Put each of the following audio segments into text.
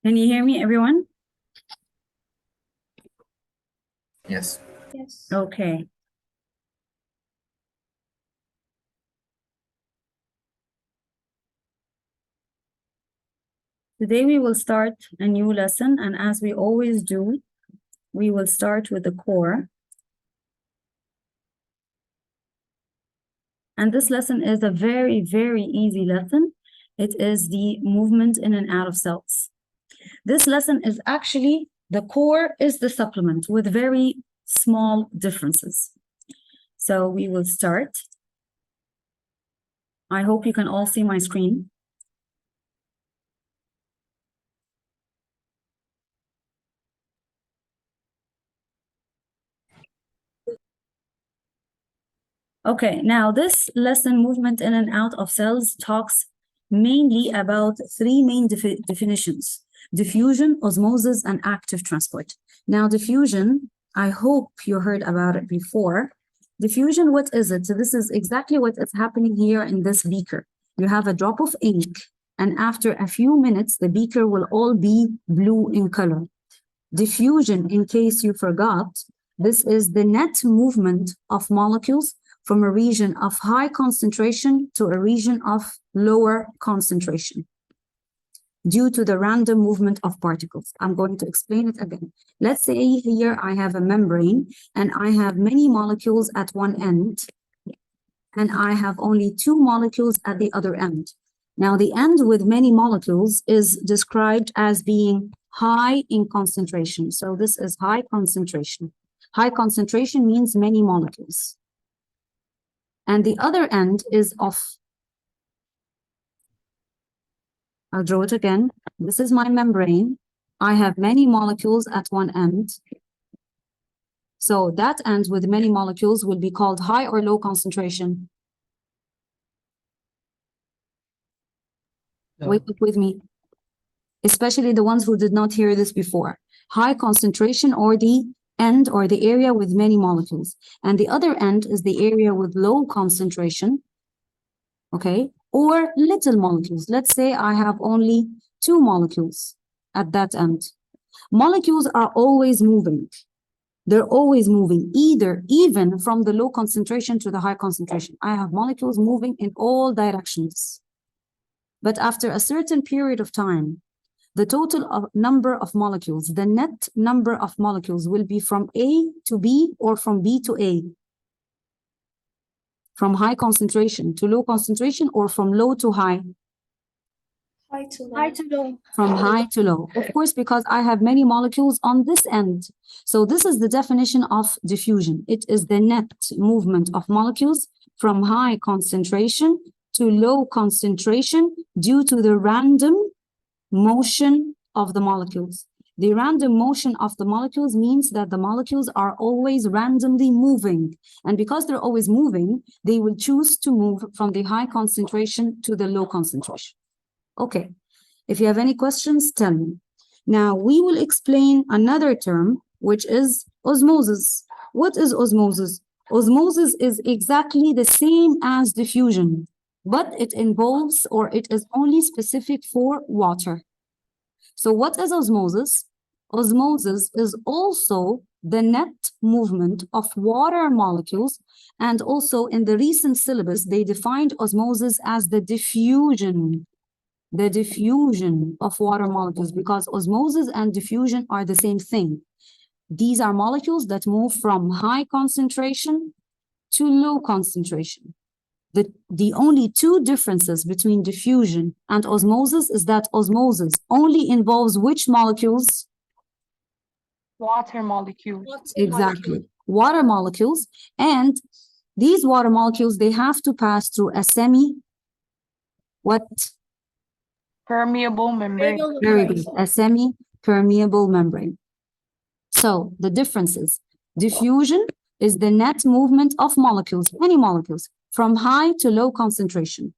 Can you hear me, everyone? Yes. Yes. Okay. Today we will start a new lesson, and as we always do, we will start with the core. And this lesson is a very, very easy lesson. It is the movement in and out of cells. This lesson is actually, the core is the supplement with very small differences. So we will start. I hope you can all see my screen. Okay, now this lesson, movement in and out of cells, talks mainly about three main definitions: diffusion, osmosis, and active transport. Now, diffusion, I hope you heard about it before. Diffusion, what is it? So this is exactly what is happening here in this beaker. You have a drop of ink, and after a few minutes, the beaker will all be blue in color. Diffusion, in case you forgot, this is the net movement of molecules from a region of high concentration to a region of lower concentration due to the random movement of particles. I'm going to explain it again. Let's say here I have a membrane and I have many molecules at one end and I have only two molecules at the other end. Now the end with many molecules is described as being high in concentration. So this is high concentration. High concentration means many molecules. And the other end is off. I'll draw it again. This is my membrane. I have many molecules at one end. So that end with many molecules will be called high or low concentration. Wake up with me. Especially the ones who did not hear this before. High concentration, or the end or the area with many molecules. And the other end is the area with low concentration, okay, or little molecules. Let's say I have only two molecules at that end. Molecules are always moving. They're always moving, even from the low concentration to the high concentration. I have molecules moving in all directions. But after a certain period of time, the total number of molecules, the net number of molecules will be from A to B or from B to A. From high concentration to low concentration or from low to high? High to low. High to low. From high to low. Of course, because I have many molecules on this end. So this is the definition of diffusion. It is the net movement of molecules from high concentration to low concentration due to the random motion of the molecules. The random motion of the molecules means that the molecules are always randomly moving. And because they're always moving, they will choose to move from the high concentration to the low concentration. Okay, if you have any questions, tell me. Now we will explain another term, which is osmosis. What is osmosis? Osmosis is exactly the same as diffusion, but it involves, or it is only specific for water. So what is osmosis? Osmosis is also the net movement of water molecules, and also in the recent syllabus, they defined osmosis as the diffusion of water molecules, because osmosis and diffusion are the same thing. These are molecules that move from high concentration to low concentration. The only two differences between diffusion and osmosis is that osmosis only involves which molecules? Water molecules. Exactly, water molecules. And these water molecules, they have to pass through a Permeable membrane. Very good, a semi-permeable membrane. So the differences: diffusion is the net movement of molecules, many molecules, from high to low concentration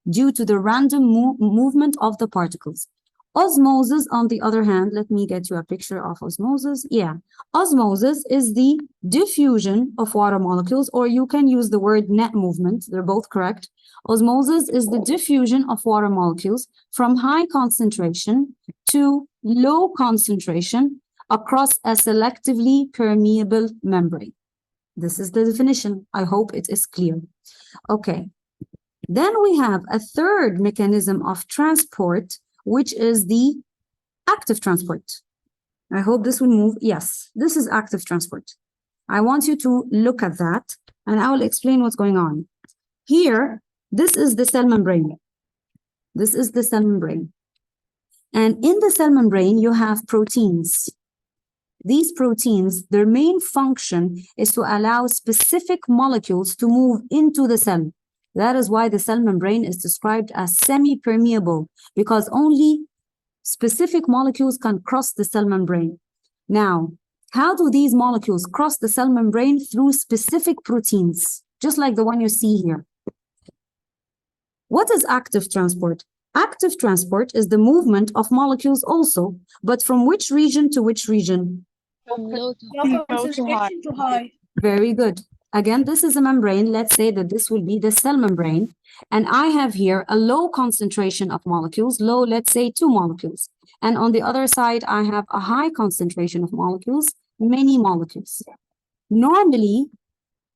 due to the random movement of the particles. Osmosis, on the other hand, let me get you a picture of osmosis. Yeah, osmosis is the diffusion of water molecules, or you can use the word net movement. They're both correct. Osmosis is the diffusion of water molecules from high concentration to low concentration across a selectively permeable membrane. This is the definition. I hope it is clear. Okay. Then we have a third mechanism of transport, which is the active transport. I hope this will move. Yes, this is active transport. I want you to look at that, and I will explain what's going on. Here, this is the cell membrane. This is the cell membrane. And in the cell membrane, you have proteins. These proteins, their main function is to allow specific molecules to move into the cell. That is why the cell membrane is described as semi-permeable, because only specific molecules can cross the cell membrane. Now, how do these molecules cross the cell membrane? Through specific proteins, just like the one you see here. What is active transport? Active transport is the movement of molecules also, but from which region to which region? Low to high. Very good. Again, this is a membrane. Let's say that this will be the cell membrane. And I have here a low concentration of molecules, low, let's say 2 molecules. And on the other side, I have a high concentration of molecules, many molecules. Normally,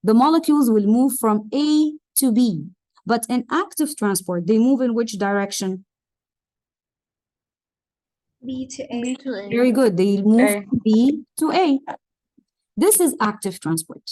the molecules will move from A to B. But in active transport, they move in which direction? B to A. Very good. They move A. from B to A. This is active transport.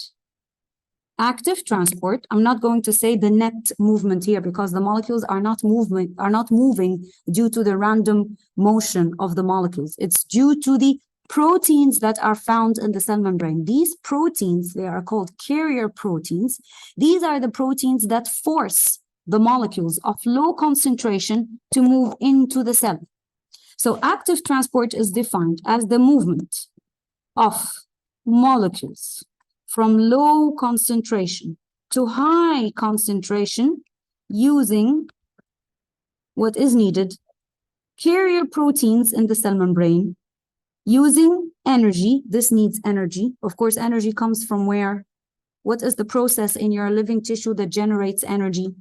Active transport, I'm not going to say the net movement here because the molecules are not moving due to the random motion of the molecules. It's due to the proteins that are found in the cell membrane. These proteins, they are called carrier proteins. These are the proteins that force the molecules of low concentration to move into the cell. So active transport is defined as the movement of molecules from low concentration to high concentration using what is needed, carrier proteins in the cell membrane, using energy. This needs energy. Of course, energy comes from where? What is the process in your living tissue that generates energy?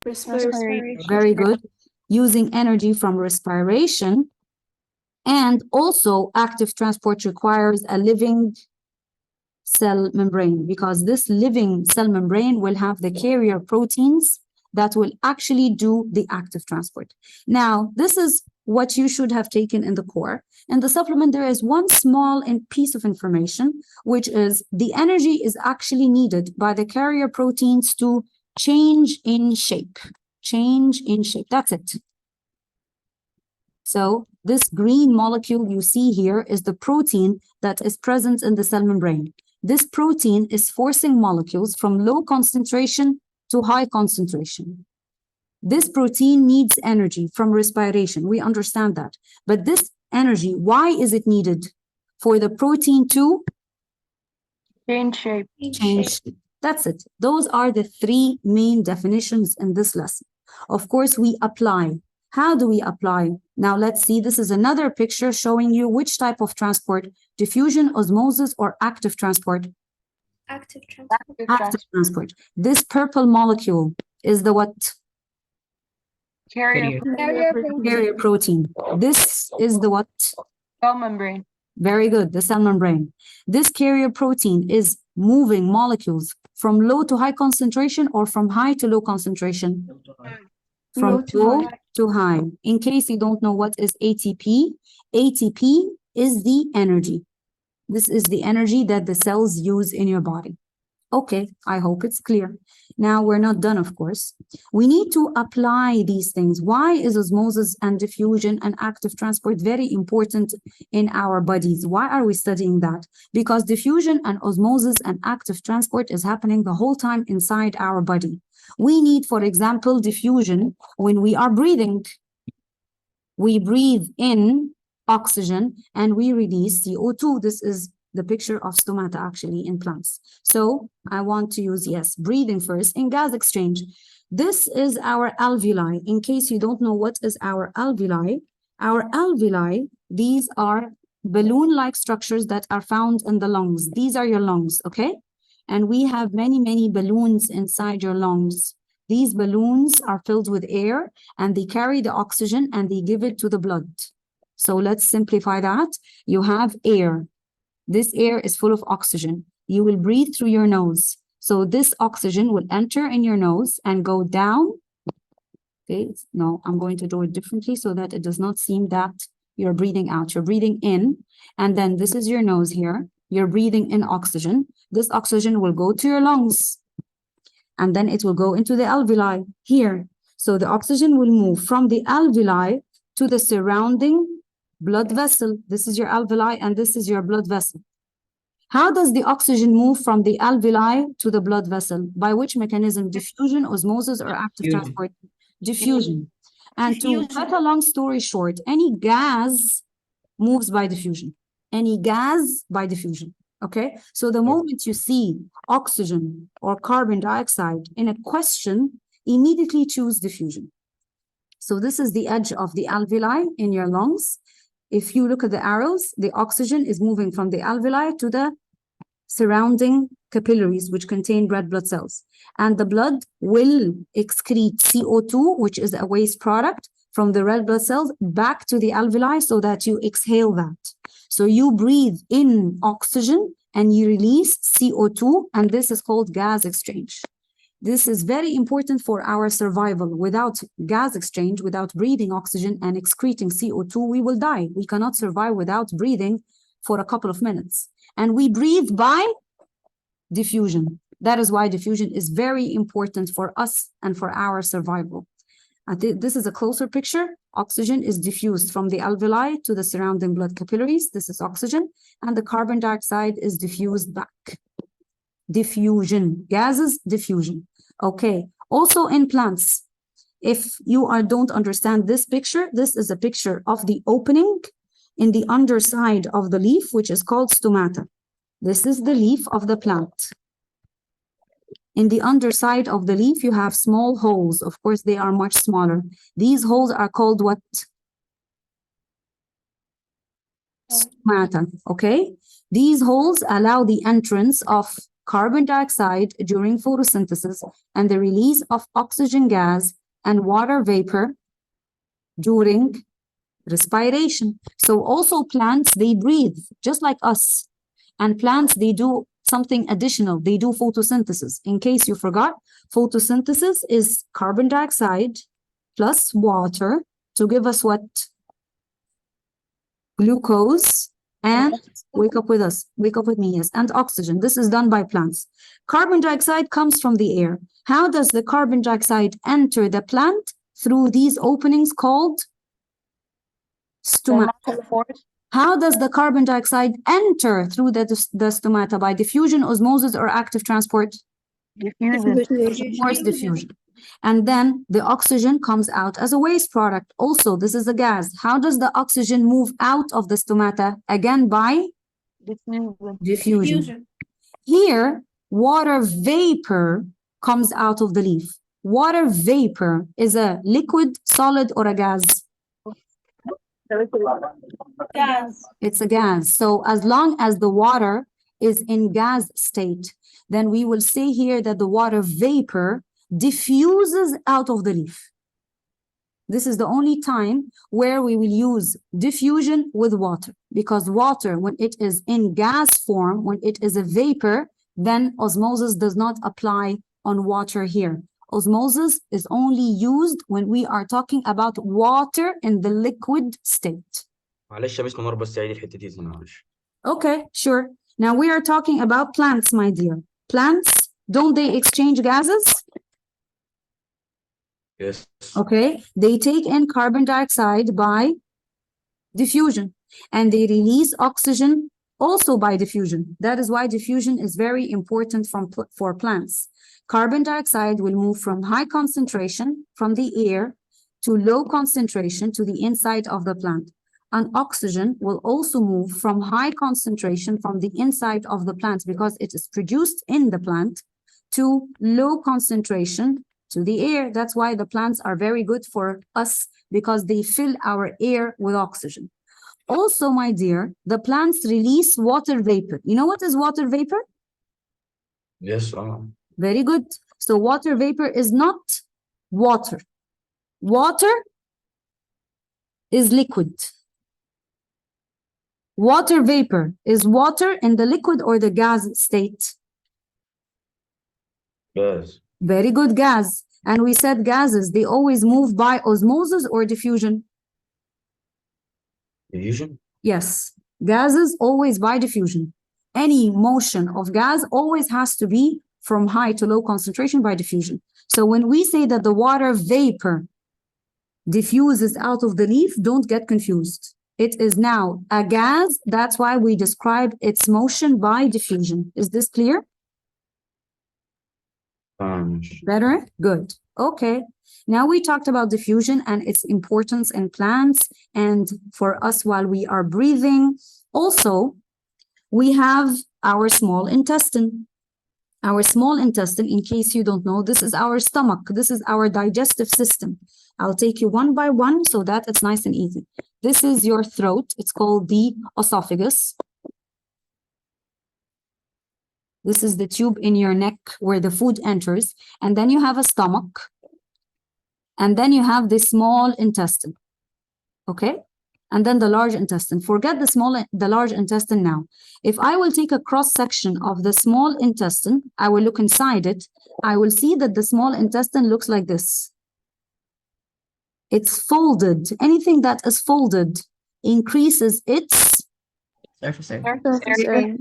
Respiration. Very good. Using energy from respiration. And also active transport requires a living cell membrane, because this living cell membrane will have the carrier proteins that will actually do the active transport. Now, this is what you should have taken in the core. In the supplement, there is one small piece of information, which is the energy is actually needed by the carrier proteins to change in shape. Change in shape. That's it. So this green molecule you see here is the protein that is present in the cell membrane. This protein is forcing molecules from low concentration to high concentration. This protein needs energy from respiration. We understand that. But this energy, why is it needed? For the protein to Change shape. change shape. That's it. Those are the 3 main definitions in this lesson. Of course, we apply. How do we apply? Now let's see. This is another picture showing you which type of transport: diffusion, osmosis, or active transport. Active transport. Active transport. This purple molecule is the what? Carrier. Carrier protein. This is the what? Cell membrane. Very good, the cell membrane. This carrier protein is moving molecules from low to high concentration or from high to low concentration? From low to high. In case you don't know what is ATP, ATP is the energy. This is the energy that the cells use in your body. Okay, I hope it's clear. Now, we're not done, of course. We need to apply these things. Why is osmosis and diffusion and active transport very important in our bodies? Why are we studying that? Because diffusion and osmosis and active transport is happening the whole time inside our body. We need, for example, diffusion when we are breathing. We breathe in oxygen and we release CO2. This is the picture of stomata actually in plants. So I want to use, yes, breathing first in gas exchange. This is our alveoli. In case you don't know what is our alveoli, Our alveoli, these are balloon-like structures that are found in the lungs. These are your lungs, okay? And we have many, many balloons inside your lungs. These balloons are filled with air and they carry the oxygen and they give it to the blood. So let's simplify that. You have air. This air is full of oxygen. You will breathe through your nose. So this oxygen will enter in your nose and go down. Okay, no, I'm going to do it differently so that it does not seem that you're breathing out. You're breathing in, and then this is your nose here. You're breathing in oxygen. This oxygen will go to your lungs, and then it will go into the alveoli here. So the oxygen will move from the alveoli to the surrounding blood vessel. This is your alveoli, and this is your blood vessel. How does the oxygen move from the alveoli to the blood vessel? By which mechanism? Diffusion, osmosis, or active Diffusion. transport? Diffusion. And to cut a long story short, any gas moves by diffusion. Any gas by diffusion. Okay? So the moment you see oxygen or carbon dioxide in a question, immediately choose diffusion. So this is the edge of the alveoli in your lungs. If you look at the arrows, the oxygen is moving from the alveoli to the surrounding capillaries, which contain red blood cells. And the blood will excrete CO2, which is a waste product, from the red blood cells back to the alveoli so that you exhale that. So you breathe in oxygen and you release CO2, and this is called gas exchange. This is very important for our survival. Without gas exchange, without breathing oxygen and excreting CO2, we will die. We cannot survive without breathing for a couple of minutes. And we breathe by diffusion. That is why diffusion is very important for us and for our survival. This is a closer picture. Oxygen is diffused from the alveoli to the surrounding blood capillaries. This is oxygen. And the carbon dioxide is diffused back. Diffusion. Gases, diffusion. Okay. Also in plants, if you don't understand this picture, this is a picture of the opening in the underside of the leaf, which is called stomata. This is the leaf of the plant. In the underside of the leaf, you have small holes. Of course, they are much smaller. These holes are called what? Stomata, okay? These holes allow the entrance of carbon dioxide during photosynthesis and the release of oxygen gas and water vapor during respiration. So also plants, they breathe just like us. And plants, they do something additional. They do photosynthesis. In case you forgot, photosynthesis is carbon dioxide plus water to give us what? Glucose and wake up with us. Wake up with me, yes. And oxygen. This is done by plants. Carbon dioxide comes from the air. How does the carbon dioxide enter the plant? Through these openings called stomata. How does the carbon dioxide enter through the stomata? By diffusion, osmosis, or active transport? Diffusion. Of course, diffusion. And then the oxygen comes out as a waste product. Also, this is a gas. How does the oxygen move out of the stomata? Again, by diffusion. Here, water vapor comes out of the leaf. Water vapor is a liquid, solid, or a gas? Gas. It's a gas. So as long as the water is in gas state, then we will say here that the water vapor diffuses out of the leaf. This is the only time where we will use diffusion with water, because water, when it is in gas form, when it is a vapor, then osmosis does not apply on water here. Osmosis is only used when we are talking about water in the liquid state. معلش يا بس منور بس عيد الحته دي معلش. Okay, sure. Now we are talking about plants, my dear. Plants, don't they exchange gases? Yes. Okay, they take in carbon dioxide by diffusion and they release oxygen also by diffusion. That is why diffusion is very important for plants. Carbon dioxide will move from high concentration from the air to low concentration to the inside of the plant. And oxygen will also move from high concentration from the inside of the plant because it is produced in the plant to low concentration to the air. That's why the plants are very good for us because they fill our air with oxygen. Also, my dear, the plants release water vapor. You know what is water vapor? Yes. Very good. So water vapor is not water. Water is liquid. Water vapor is water in the liquid or the gas state. Yes. Very good, gas. And we said gases, they always move by osmosis or diffusion. Diffusion. Yes, gases always by diffusion. Any motion of gas always has to be from high to low concentration by diffusion. So when we say that the water vapor diffuses out of the leaf, don't get confused. It is now a gas. That's why we describe its motion by diffusion. Is this clear? Better? Good. Okay. Now we talked about diffusion and its importance in plants and for us while we are breathing. Also, we have our small intestine. Our small intestine, in case you don't know, this is our stomach. This is our digestive system. I'll take you one by one so that it's nice and easy. This is your throat. It's called the esophagus. This is the tube in your neck where the food enters. And then you have a stomach. And then you have the small intestine. Okay? And then the large intestine. Forget the large intestine now. If I will take a cross section of the small intestine, I will look inside it. I will see that the small intestine looks like this. It's folded. Anything that is folded increases its Surface area. Surface area.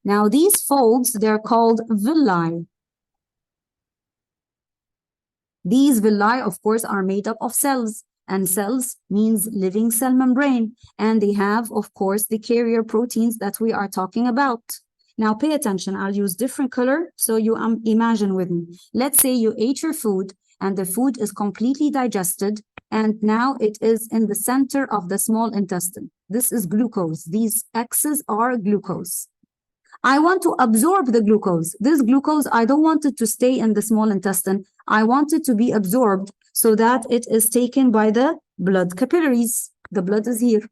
Now these folds, they're called villi. These villi, of course, are made up of cells, and cells means living cell membrane. And they have, of course, the carrier proteins that we are talking about. Now pay attention, I'll use different color so you imagine with me. Let's say you ate your food and the food is completely digested and now it is in the center of the small intestine. This is glucose. These X's are glucose. I want to absorb the glucose. This glucose, I don't want it to stay in the small intestine. I want it to be absorbed so that it is taken by the blood capillaries. The blood is here.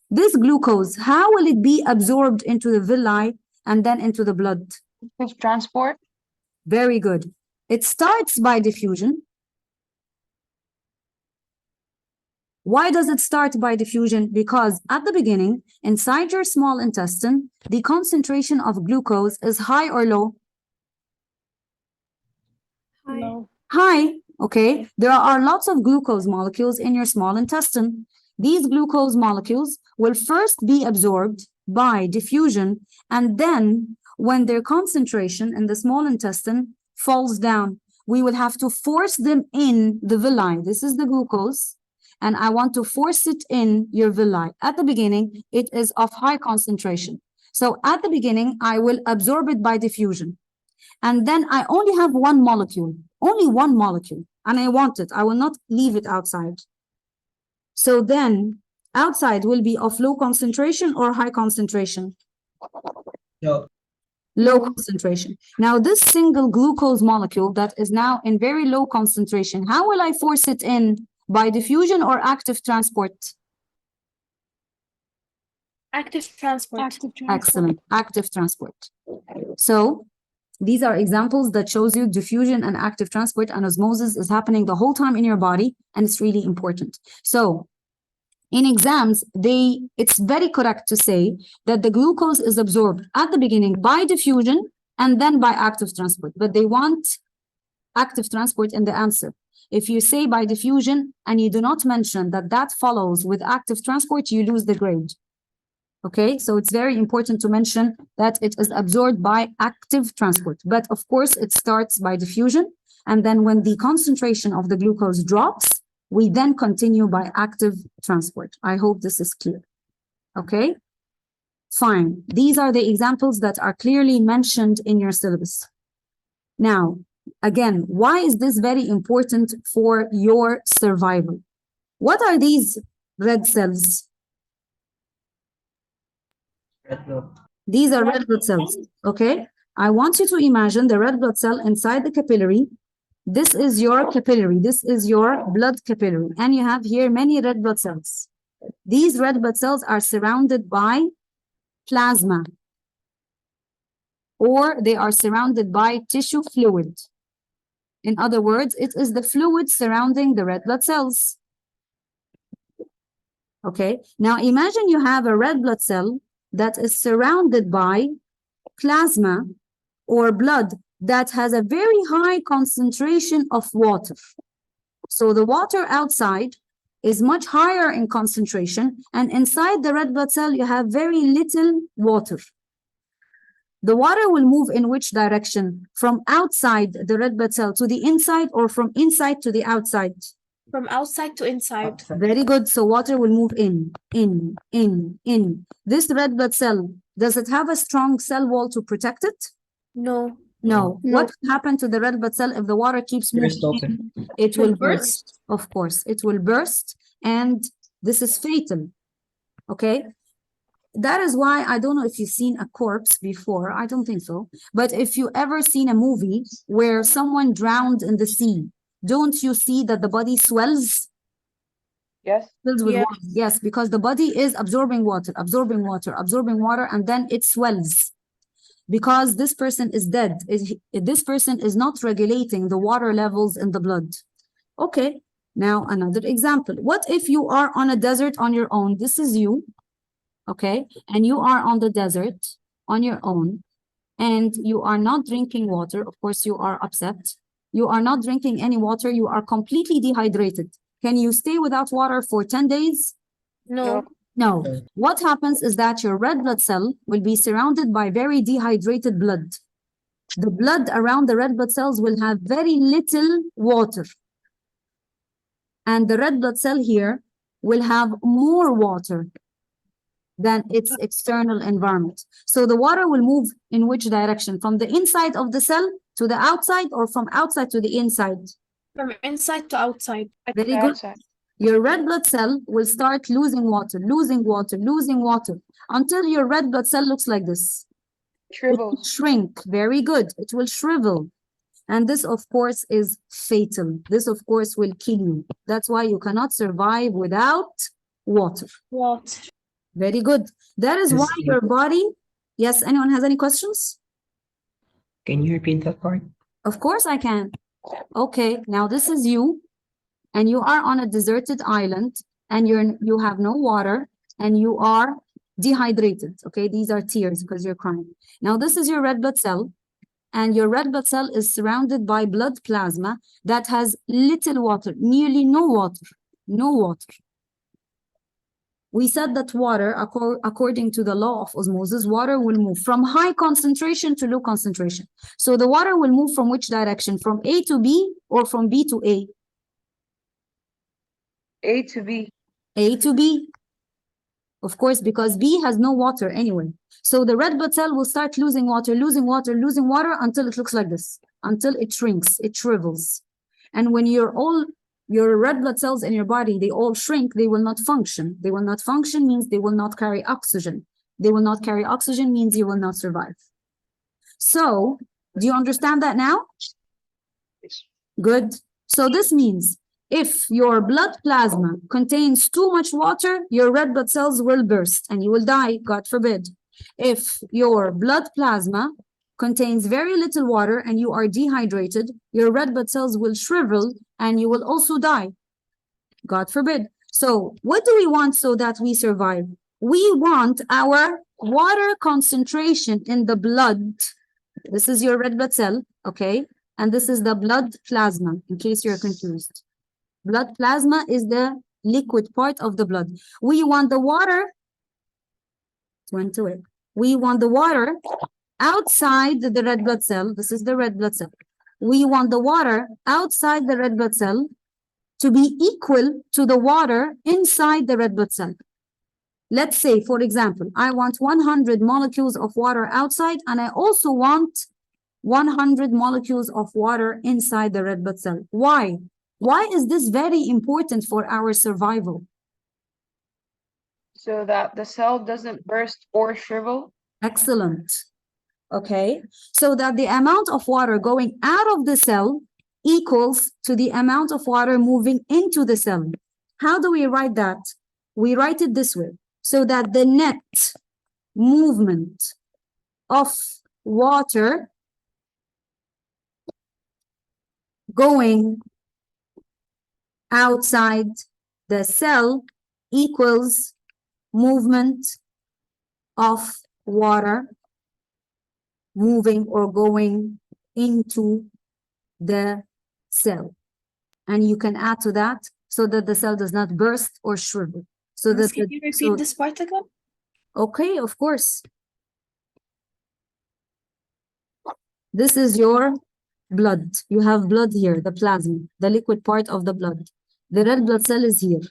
This glucose, how will it be absorbed into the villi and then into the blood? It's transport. Very good. It starts by diffusion. Why does it start by diffusion? Because at the beginning, inside your small intestine, the concentration of glucose is high or low? High. High, okay. There are lots of glucose molecules in your small intestine. These glucose molecules will first be absorbed by diffusion, and then when their concentration in the small intestine falls down, we will have to force them in the villi. This is the glucose. And I want to force it in your villi. At the beginning, it is of high concentration. So at the beginning, I will absorb it by diffusion. And then I only have one molecule, and I want it. I will not leave it outside. So then outside will be of low concentration or high concentration? Low concentration. Now this single glucose molecule that is now in very low concentration, how will I force it in? By diffusion or active transport? Active transport. Excellent, active transport. So these are examples that shows you diffusion and active transport and osmosis is happening the whole time in your body, and it's really important. So in exams, it's very correct to say that the glucose is absorbed at the beginning by diffusion and then by active transport, but they want active transport in the answer. If you say by diffusion and you do not mention that that follows with active transport, you lose the grade. Okay, so it's very important to mention that it is absorbed by active transport. But of course, it starts by diffusion. And then when the concentration of the glucose drops, we then continue by active transport. I hope this is clear. Okay, fine. These are the examples that are clearly mentioned in your syllabus. Now, again, why is this very important for your survival? What are these red cells? These are red blood cells, okay? I want you to imagine the red blood cell inside the capillary. This is your capillary. This is your blood capillary. And you have here many red blood cells. These red blood cells are surrounded by plasma, or they are surrounded by tissue fluid. In other words, it is the fluid surrounding the red blood cells. Okay, now imagine you have a red blood cell that is surrounded by plasma or blood that has a very high concentration of water. So the water outside is much higher in concentration, and inside the red blood cell you have very little water. The water will move in which direction? From outside the red blood cell to the inside, or from inside to the outside? From outside to inside. Very good. So water will move in. This red blood cell, does it have a strong cell wall to protect it? No. No. No. What will happen to the red blood cell if the water keeps moving in? It will burst. Of course, it will burst, and this is fatal. Okay? That is why, I don't know if you've seen a corpse before. I don't think so. But if you ever seen a movie where someone drowned in the sea, don't you see that the body swells? Yes. Filled with Yeah. water. Yes, because the body is absorbing water, and then it swells. Because this person is dead. This person is not regulating the water levels in the blood. Okay, now another example. What if you are on a desert on your own? This is you, okay? And you are on the desert on your own, and you are not drinking water. Of course, you are upset. You are not drinking any water. You are completely dehydrated. Can you stay without water for 10 days? No. No. What happens is that your red blood cell will be surrounded by very dehydrated blood. The blood around the red blood cells will have very little water. And the red blood cell here will have more water than its external environment. So the water will move in which direction? From the inside of the cell to the outside, or from outside to the inside? From inside to outside. Very good. Outside. Your red blood cell will start losing water, until your red blood cell looks like this. It will Shrivels. shrink. Very good. It will shrivel. And this, of course, is fatal. This, of course, will kill you. That's why you cannot survive without water. What? Very good. That is why your body... Yes, anyone has any questions? Can you repeat that part? Of course I can. Okay, now this is you, and you are on a deserted island, and you have no water, and you are dehydrated. Okay, these are tears because you're crying. Now this is your red blood cell, and your red blood cell is surrounded by blood plasma that has little water, nearly no water, no water. We said that water, according to the law of osmosis, water will move from high concentration to low concentration. So the water will move from which direction? From A to B, or from B to A? A to B. A to B. Of course, because B has no water anyway. So the red blood cell will start losing water until it looks like this, until it shrinks, it shrivels. And when your red blood cells in your body, they all shrink, they will not function. They will not function means they will not carry oxygen. They will not carry oxygen means you will not survive. So, do you understand that now? Good. So this means if your blood plasma contains too much water, your red blood cells will burst and you will die, God forbid. If your blood plasma contains very little water and you are dehydrated, your red blood cells will shrivel and you will also die, God forbid. So what do we want so that we survive? We want our water concentration in the blood. This is your red blood cell, okay? And this is the blood plasma, in case you're confused. Blood plasma is the liquid part of the blood. We want the water, we want the water outside the red blood cell. This is the red blood cell. We want the water outside the red blood cell to be equal to the water inside the red blood cell. Let's say, for example, I want 100 molecules of water outside, and I also want 100 molecules of water inside the red blood cell. Why? Why is this very important for our survival? So that the cell doesn't burst or shrivel. Excellent. Okay, so that the amount of water going out of the cell equals to the amount of water moving into the cell. How do we write that? We write it this way, so that the net movement of water going outside the cell equals movement of water moving or going into the cell. And you can add to that so that the cell does not burst or shrivel. So Miss, that can you repeat this part again? okay, of course. This is your blood. You have blood here, the plasma, the liquid part of the blood. The red blood cell is here.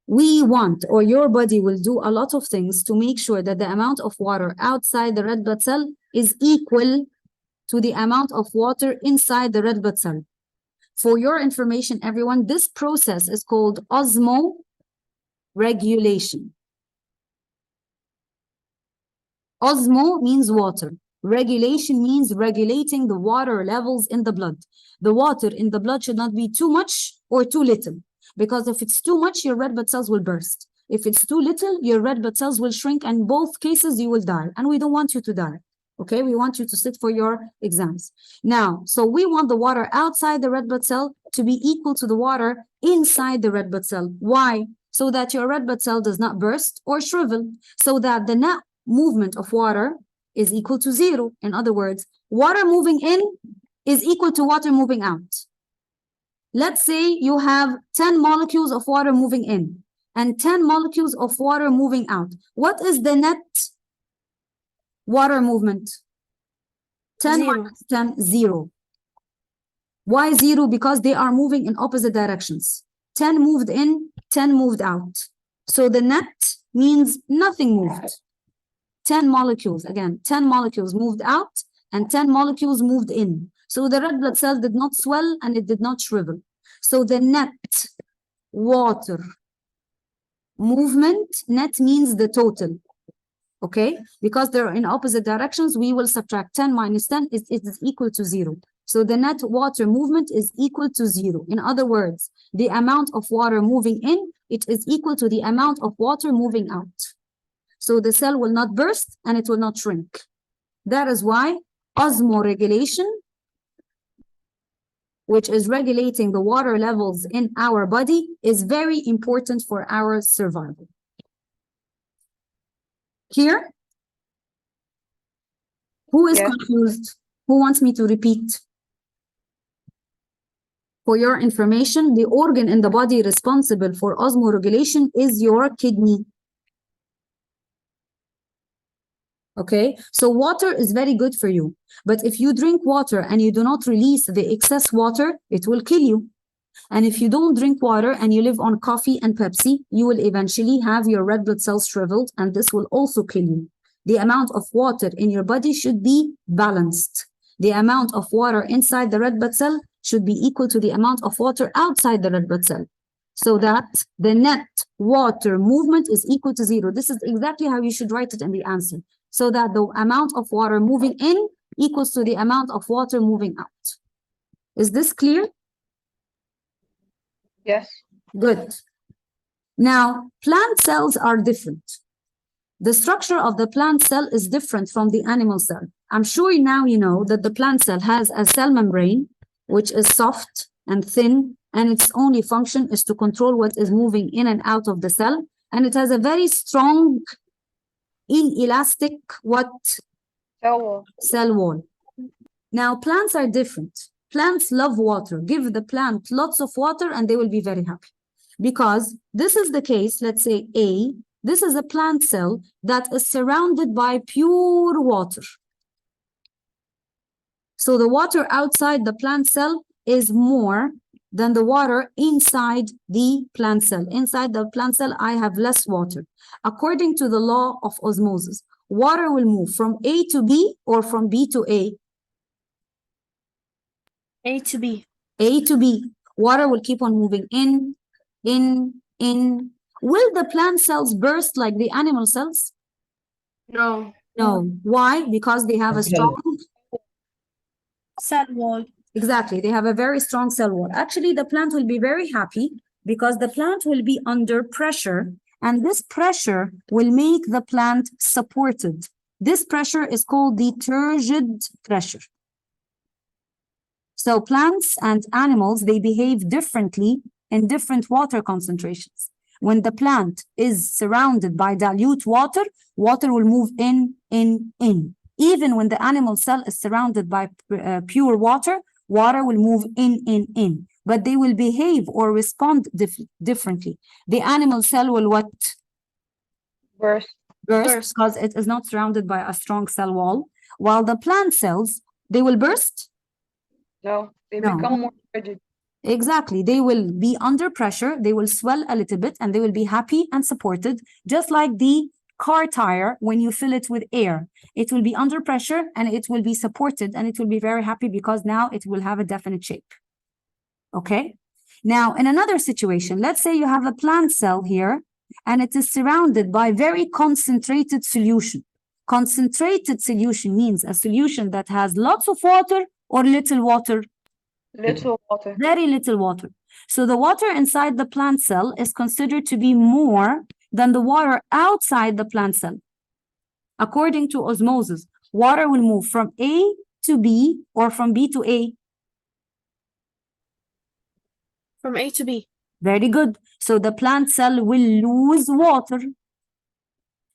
We want, or your body will do a lot of things to make sure that the amount of water outside the red blood cell is equal to the amount of water inside the red blood cell. For your information, everyone, this process is called osmoregulation. Osmo means water. Regulation means regulating the water levels in the blood. The water in the blood should not be too much or too little, because if it's too much, your red blood cells will burst. If it's too little, your red blood cells will shrink, and in both cases you will die. And we don't want you to die. Okay, we want you to sit for your exams. Now, so we want the water outside the red blood cell to be equal to the water inside the red blood cell. Why? So that your red blood cell does not burst or shrivel, so that the net movement of water is equal to 0. In other words, water moving in is equal to water moving out. Let's say you have 10 molecules of water moving in and 10 molecules of water moving out. What is the net water movement? 10 0. minus 10, 0. Why 0? Because they are moving in opposite directions. 10 moved in, 10 moved out. So the net means nothing moved. 10 molecules, again, 10 molecules moved out and 10 molecules moved in. So the red blood cell did not swell and it did not shrivel. So the net water movement, net means the total. Okay, because they're in opposite directions, we will subtract 10 minus 10, it is equal to 0. So the net water movement is equal to 0. In other words, the amount of water moving in, it is equal to the amount of water moving out. So the cell will not burst and it will not shrink. That is why osmoregulation, which is regulating the water levels in our body, is very important for our survival. Here, who is Yes. confused? Who wants me to repeat? For your information, the organ in the body responsible for osmoregulation is your kidney. Okay, so water is very good for you, but if you drink water and you do not release the excess water, it will kill you. And if you don't drink water and you live on coffee and Pepsi, you will eventually have your red blood cells shriveled, and this will also kill you. The amount of water in your body should be balanced. The amount of water inside the red blood cell should be equal to the amount of water outside the red blood cell, so that the net water movement is equal to 0. This is exactly how you should write it in the answer, so that the amount of water moving in equals to the amount of water moving out. Is this clear? Yes. Good. Now, plant cells are different. The structure of the plant cell is different from the animal cell. I'm sure now you know that the plant cell has a cell membrane, which is soft and thin, and its only function is to control what is moving in and out of the cell. And it has a very strong, inelastic, Cell wall. cell wall. Now, plants are different. Plants love water. Give the plant lots of water and they will be very happy. Because this is the case, let's say A, this is a plant cell that is surrounded by pure water. So the water outside the plant cell is more than the water inside the plant cell. Inside the plant cell, I have less water. According to the law of osmosis, water will move from A to B or from B to A. A to B. A to B. Water will keep on moving in. Will the plant cells burst like the animal cells? No. No. Why? Because they have a strong Cell wall. Exactly. They have a very strong cell wall. Actually, the plant will be very happy because the plant will be under pressure, and this pressure will make the plant supported. This pressure is called the turgid pressure. So plants and animals, they behave differently in different water concentrations. When the plant is surrounded by dilute water, water will move in. Even when the animal cell is surrounded by pure water, water will move in. But they will behave or respond differently. The animal cell will what? Burst. Burst, because it is not surrounded by a strong cell wall. While the plant cells, they will burst. No, they No. become more rigid. Exactly. They will be under pressure, they will swell a little bit, and they will be happy and supported, just like the car tire when you fill it with air. It will be under pressure and it will be supported, and it will be very happy because now it will have a definite shape. Okay? Now, in another situation, let's say you have a plant cell here and it is surrounded by very concentrated solution. Concentrated solution means a solution that has lots of water or little water. Little water. Very little water. So the water inside the plant cell is considered to be more than the water outside the plant cell. According to osmosis, water will move from A to B or from B to A. From A to B. Very good. So the plant cell will lose water.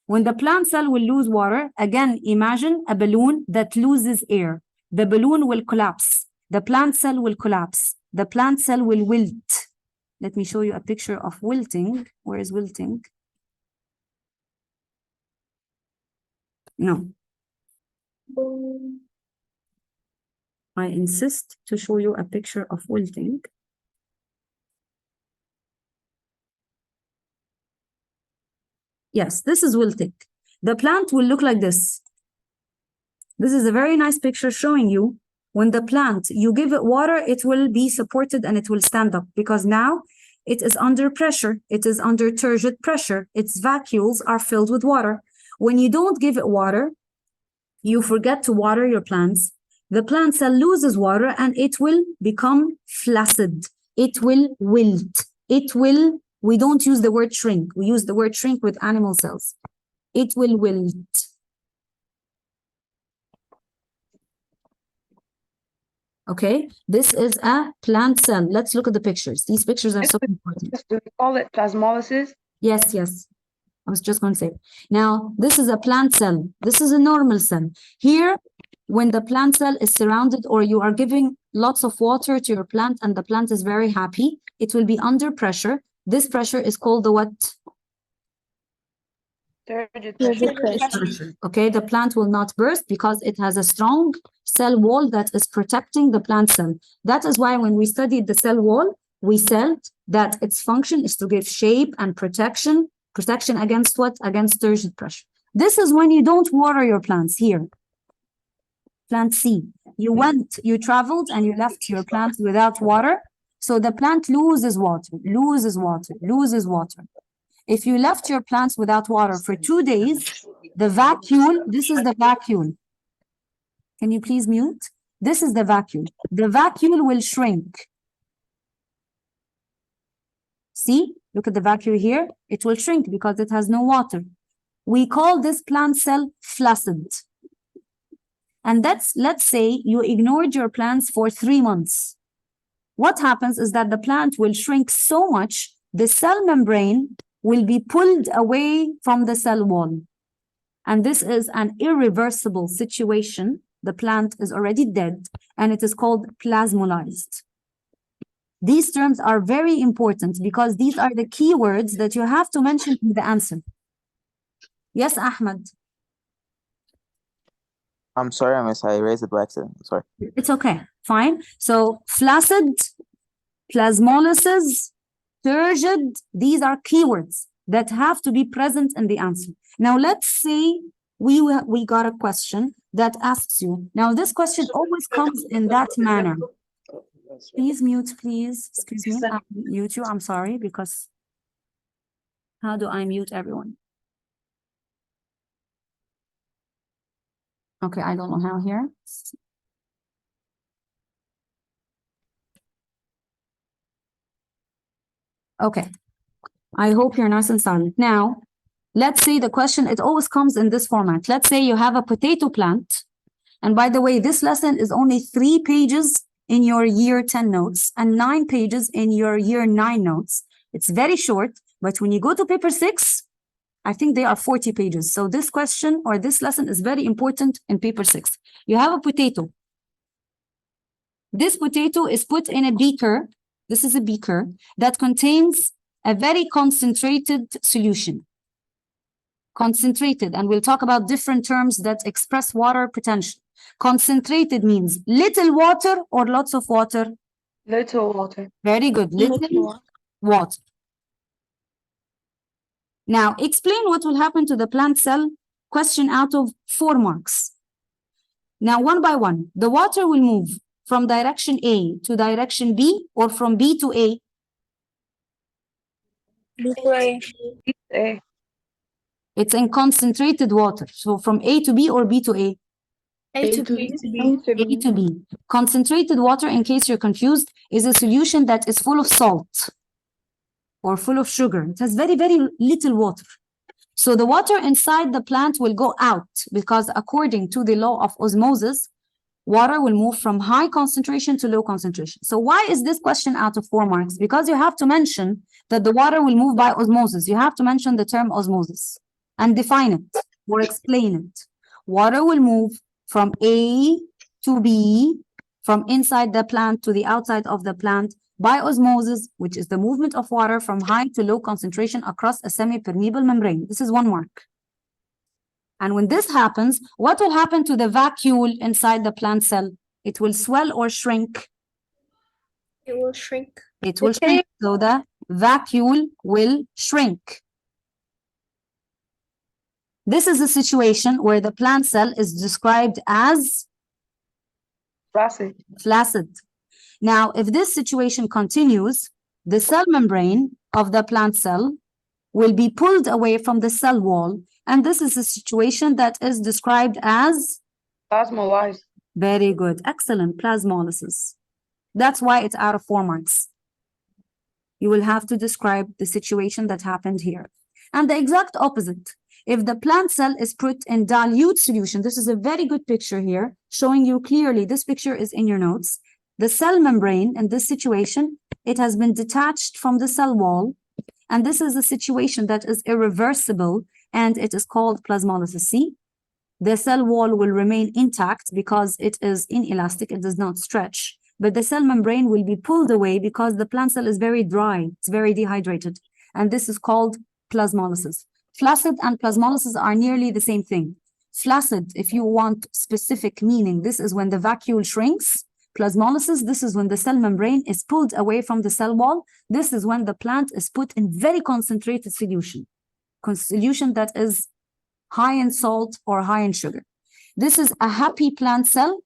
When the plant cell will lose water, again, imagine a balloon that loses air. The balloon will collapse. The plant cell will collapse. The plant cell will wilt. Let me show you a picture of wilting. Where is wilting? No. I insist to show you a picture of wilting. Yes, this is wilting. The plant will look like this. This is a very nice picture showing you when the plant, you give it water, it will be supported and it will stand up because now it is under pressure. It is under turgid pressure. Its vacuoles are filled with water. When you don't give it water, you forget to water your plants, the plant cell loses water and it will become flaccid. It will wilt. It will, we don't use the word shrink. We use the word shrink with animal cells. It will wilt. Okay, this is a plant cell. Let's look at the pictures. These pictures are so important. Do we call it plasmolysis? Yes. I was just going to say. Now, this is a plant cell. This is a normal cell. Here, when the plant cell is surrounded or you are giving lots of water to your plant and the plant is very happy, it will be under pressure. This pressure is called the what? Turgid Turgid pressure. pressure. Okay, the plant will not burst because it has a strong cell wall that is protecting the plant cell. That is why when we studied the cell wall, we said that its function is to give shape and protection against what? Against turgid pressure. This is when you don't water your plants here. Plant C. You traveled and you left your plant without water. So the plant loses water. If you left your plants without water for 2 days, the vacuole, this is the vacuole. Can you please mute? This is the vacuole. The vacuole will shrink. See, look at the vacuole here. It will shrink because it has no water. We call this plant cell flaccid. And let's say you ignored your plants for 3 months. What happens is that the plant will shrink so much, the cell membrane will be pulled away from the cell wall. And this is an irreversible situation. The plant is already dead and it is called plasmolyzed. These terms are very important because these are the key words that you have to mention in the answer. Yes, Ahmed. I'm sorry, Miss. I raised it by accident. Sorry. It's okay. Fine. So flaccid, plasmolysis, turgid, these are keywords that have to be present in the answer. Now, let's say we got a question that asks you. Now, this question always comes in that manner. Please mute, please. Excuse me. I'll mute you. I'm sorry, because how do I mute everyone? Okay, I don't know how here. Okay. I hope you're nice and silent. Now, let's say the question, it always comes in this format. Let's say you have a potato plant. And by the way, this lesson is only 3 pages in your year 10 notes and 9 pages in your year 9 notes. It's very short, but when you go to paper 6, I think they are 40 pages. So this question or this lesson is very important in paper 6. You have a potato. This potato is put in a beaker. This is a beaker that contains a very concentrated solution. Concentrated, and we'll talk about different terms that express water potential. Concentrated means little water or lots of water? Little water. Very good, little water. Now, explain what will happen to the plant cell. Question out of 4 marks. Now, one by one, the water will move from direction A to direction B or from B to A? A. It's in concentrated water. So from A to B or B to A? A to B. A to B. Concentrated water, in case you're confused, is a solution that is full of salt or full of sugar. It has very, very little water. So the water inside the plant will go out because according to the law of osmosis, water will move from high concentration to low concentration. So why is this question out of 4 marks? Because you have to mention that the water will move by osmosis. You have to mention the term osmosis and define it or explain it. Water will move from A to B, from inside the plant to the outside of the plant by osmosis, which is the movement of water from high to low concentration across a semi-permeable membrane. This is 1 mark. And when this happens, what will happen to the vacuole inside the plant cell? It will swell or shrink. It will shrink. It will shrink. So the vacuole will shrink. This is a situation where the plant cell is described as Flaccid. flaccid. Now, if this situation continues, the cell membrane of the plant cell will be pulled away from the cell wall. And this is a situation that is described as? Plasmolyzed. Very good. Excellent. Plasmolysis. That's why it's out of 4 marks. You will have to describe the situation that happened here. And the exact opposite. If the plant cell is put in dilute solution, this is a very good picture here, showing you clearly, this picture is in your notes. The cell membrane in this situation, it has been detached from the cell wall. And this is a situation that is irreversible, and it is called plasmolysis. See? The cell wall will remain intact because it is inelastic, it does not stretch. But the cell membrane will be pulled away because the plant cell is very dry, it's very dehydrated. And this is called plasmolysis. Flaccid and plasmolysis are nearly the same thing. Flaccid, if you want specific meaning, this is when the vacuole shrinks. Plasmolysis, this is when the cell membrane is pulled away from the cell wall. This is when the plant is put in very concentrated solution. Solution that is high in salt or high in sugar. This is a happy plant cell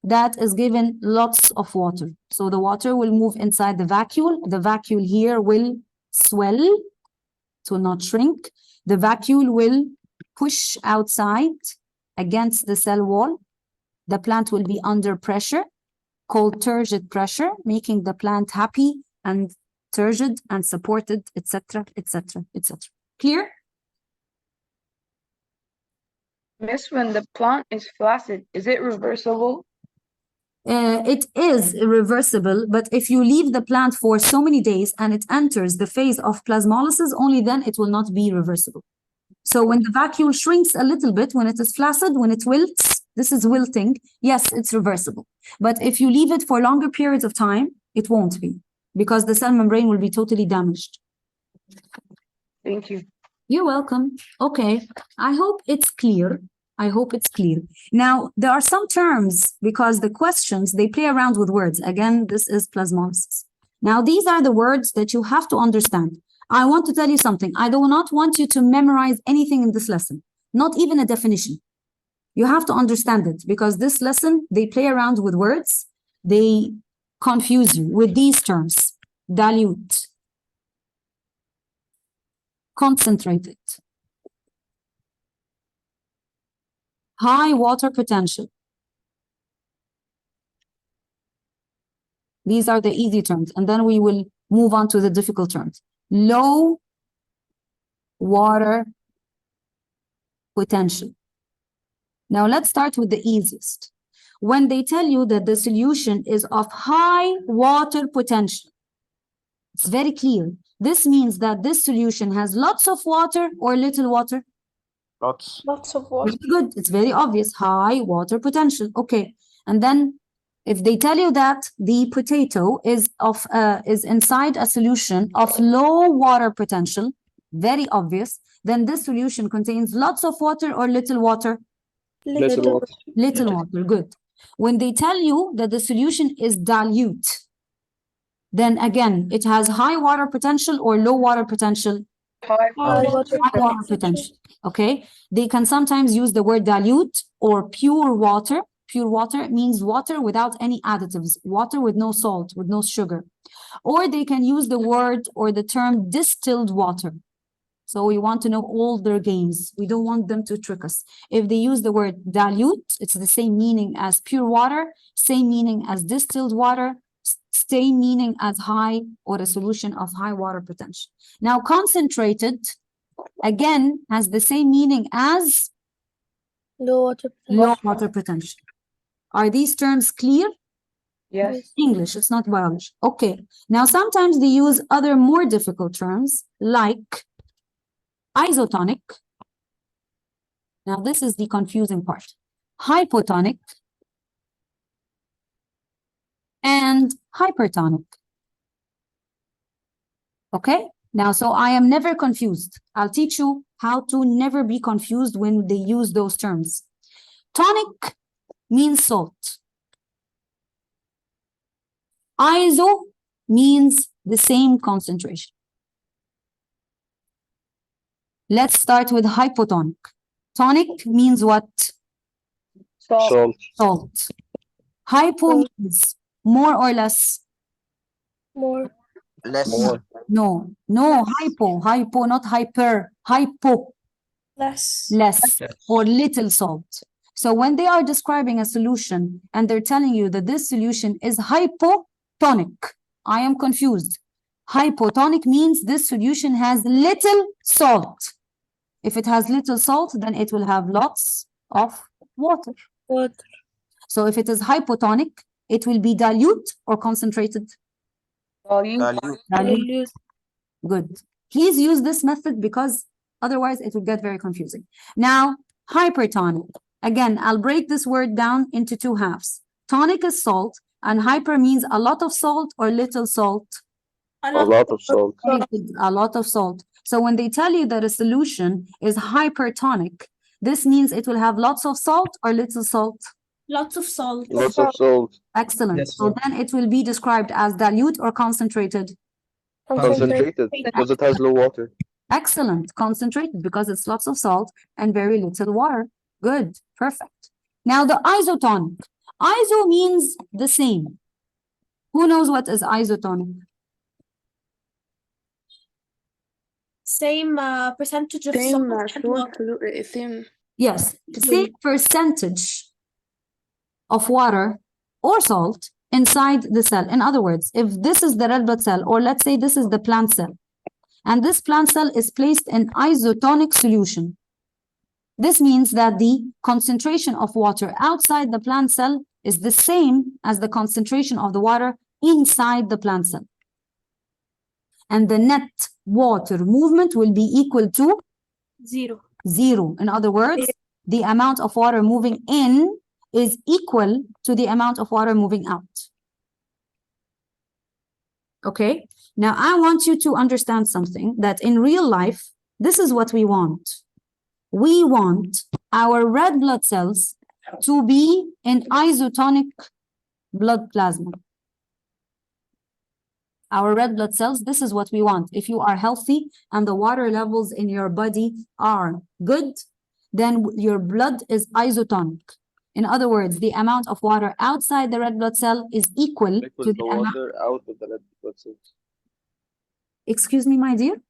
that is given lots of water. So the water will move inside the vacuole. The vacuole here will swell, it will not shrink. The vacuole will push outside against the cell wall. The plant will be under pressure, called turgid pressure, making the plant happy and turgid and supported, etc., etc., etc. Clear? Miss, when the plant is flaccid, is it reversible? It is reversible, but if you leave the plant for so many days and it enters the phase of plasmolysis, only then it will not be reversible. So when the vacuole shrinks a little bit, when it is flaccid, when it wilts, this is wilting, yes, it's reversible. But if you leave it for longer periods of time, it won't be, because the cell membrane will be totally damaged. Thank you. You're welcome. Okay, I hope it's clear. I hope it's clear. Now, there are some terms, because the questions, they play around with words. Again, this is plasmolysis. Now, these are the words that you have to understand. I want to tell you something. I do not want you to memorize anything in this lesson, not even a definition. You have to understand it, because this lesson, they play around with words. They confuse you with these terms: dilute, concentrated, high water potential. These are the easy terms, and then we will move on to the difficult terms. Low water potential. Now let's start with the easiest. When they tell you that the solution is of high water potential, it's very clear. This means that this solution has lots of water or little water. Lots. Lots of water. Very good. It's very obvious. High water potential. Okay. And then if they tell you that the potato is inside a solution of low water potential, very obvious, then this solution contains lots of water or little water. Little water. Little water. Good. When they tell you that the solution is dilute, then again it has high water potential or low water potential. High High water High water potential. Okay. They can sometimes use the word dilute or pure water. Pure water means water without any additives, water with no salt, with no sugar. Or they can use the word or the term distilled water. So we want to know all their games. We don't want them to trick us. If they use the word dilute, it's the same meaning as pure water, same meaning as distilled water, same meaning as high or a solution of high water potential. Now concentrated, again, has the same meaning as low water low water potential. Are these terms clear? Yes. English, it's not biology. Okay. Now sometimes they use other more difficult terms like isotonic. Now this is the confusing part. Hypotonic and hypertonic. Okay? Now, so I am never confused. I'll teach you how to never be confused when they use those terms. Tonic means salt. Iso means the same concentration. Let's start with hypotonic. Tonic means what? Salt. Salt. Hypo means more or less. more. Less. More. No, hypo, not hyper, hypo, Less. less, or little salt. So when they are describing a solution and they're telling you that this solution is hypotonic, I am confused. Hypotonic means this solution has little salt. If it has little salt, then it will have lots of water. Water. So if it is hypotonic, it will be dilute or concentrated. Volume. Dilute. Dilute. Dilute. Good. Please use this method because otherwise it will get very confusing. Now, hypertonic. Again, I'll break this word down into two halves. Tonic is salt, and hyper means a lot of salt or little salt. A lot of salt. A lot of salt. So when they tell you that a solution is hypertonic, this means it will have lots of salt or little salt. Lots of salt. Lots of salt. Excellent. Yes, So sir. then it will be described as dilute or concentrated. Concentrated. Because it has low water. Excellent. Concentrated because it's lots of salt and very little water. Good. Perfect. Now the isotonic. Iso means the same. Who knows what is isotonic? Same percentage of Same salt and salt, water. same. Yes. Same percentage of water or salt inside the cell. In other words, if this is the red blood cell, or let's say this is the plant cell, and this plant cell is placed in isotonic solution, this means that the concentration of water outside the plant cell is the same as the concentration of the water inside the plant cell. And the net water movement will be equal to Zero. zero. In other words, the amount of water moving in is equal to the amount of water moving out. Okay? Now, I want you to understand something, that in real life, this is what we want. We want our red blood cells to be in isotonic blood plasma. Our red blood cells, this is what we want. If you are healthy and the water levels in your body are good, then your blood is isotonic. In other words, the amount of water outside the red blood cell is equal to the amount. Water out of the red blood cells. Excuse me, my dear?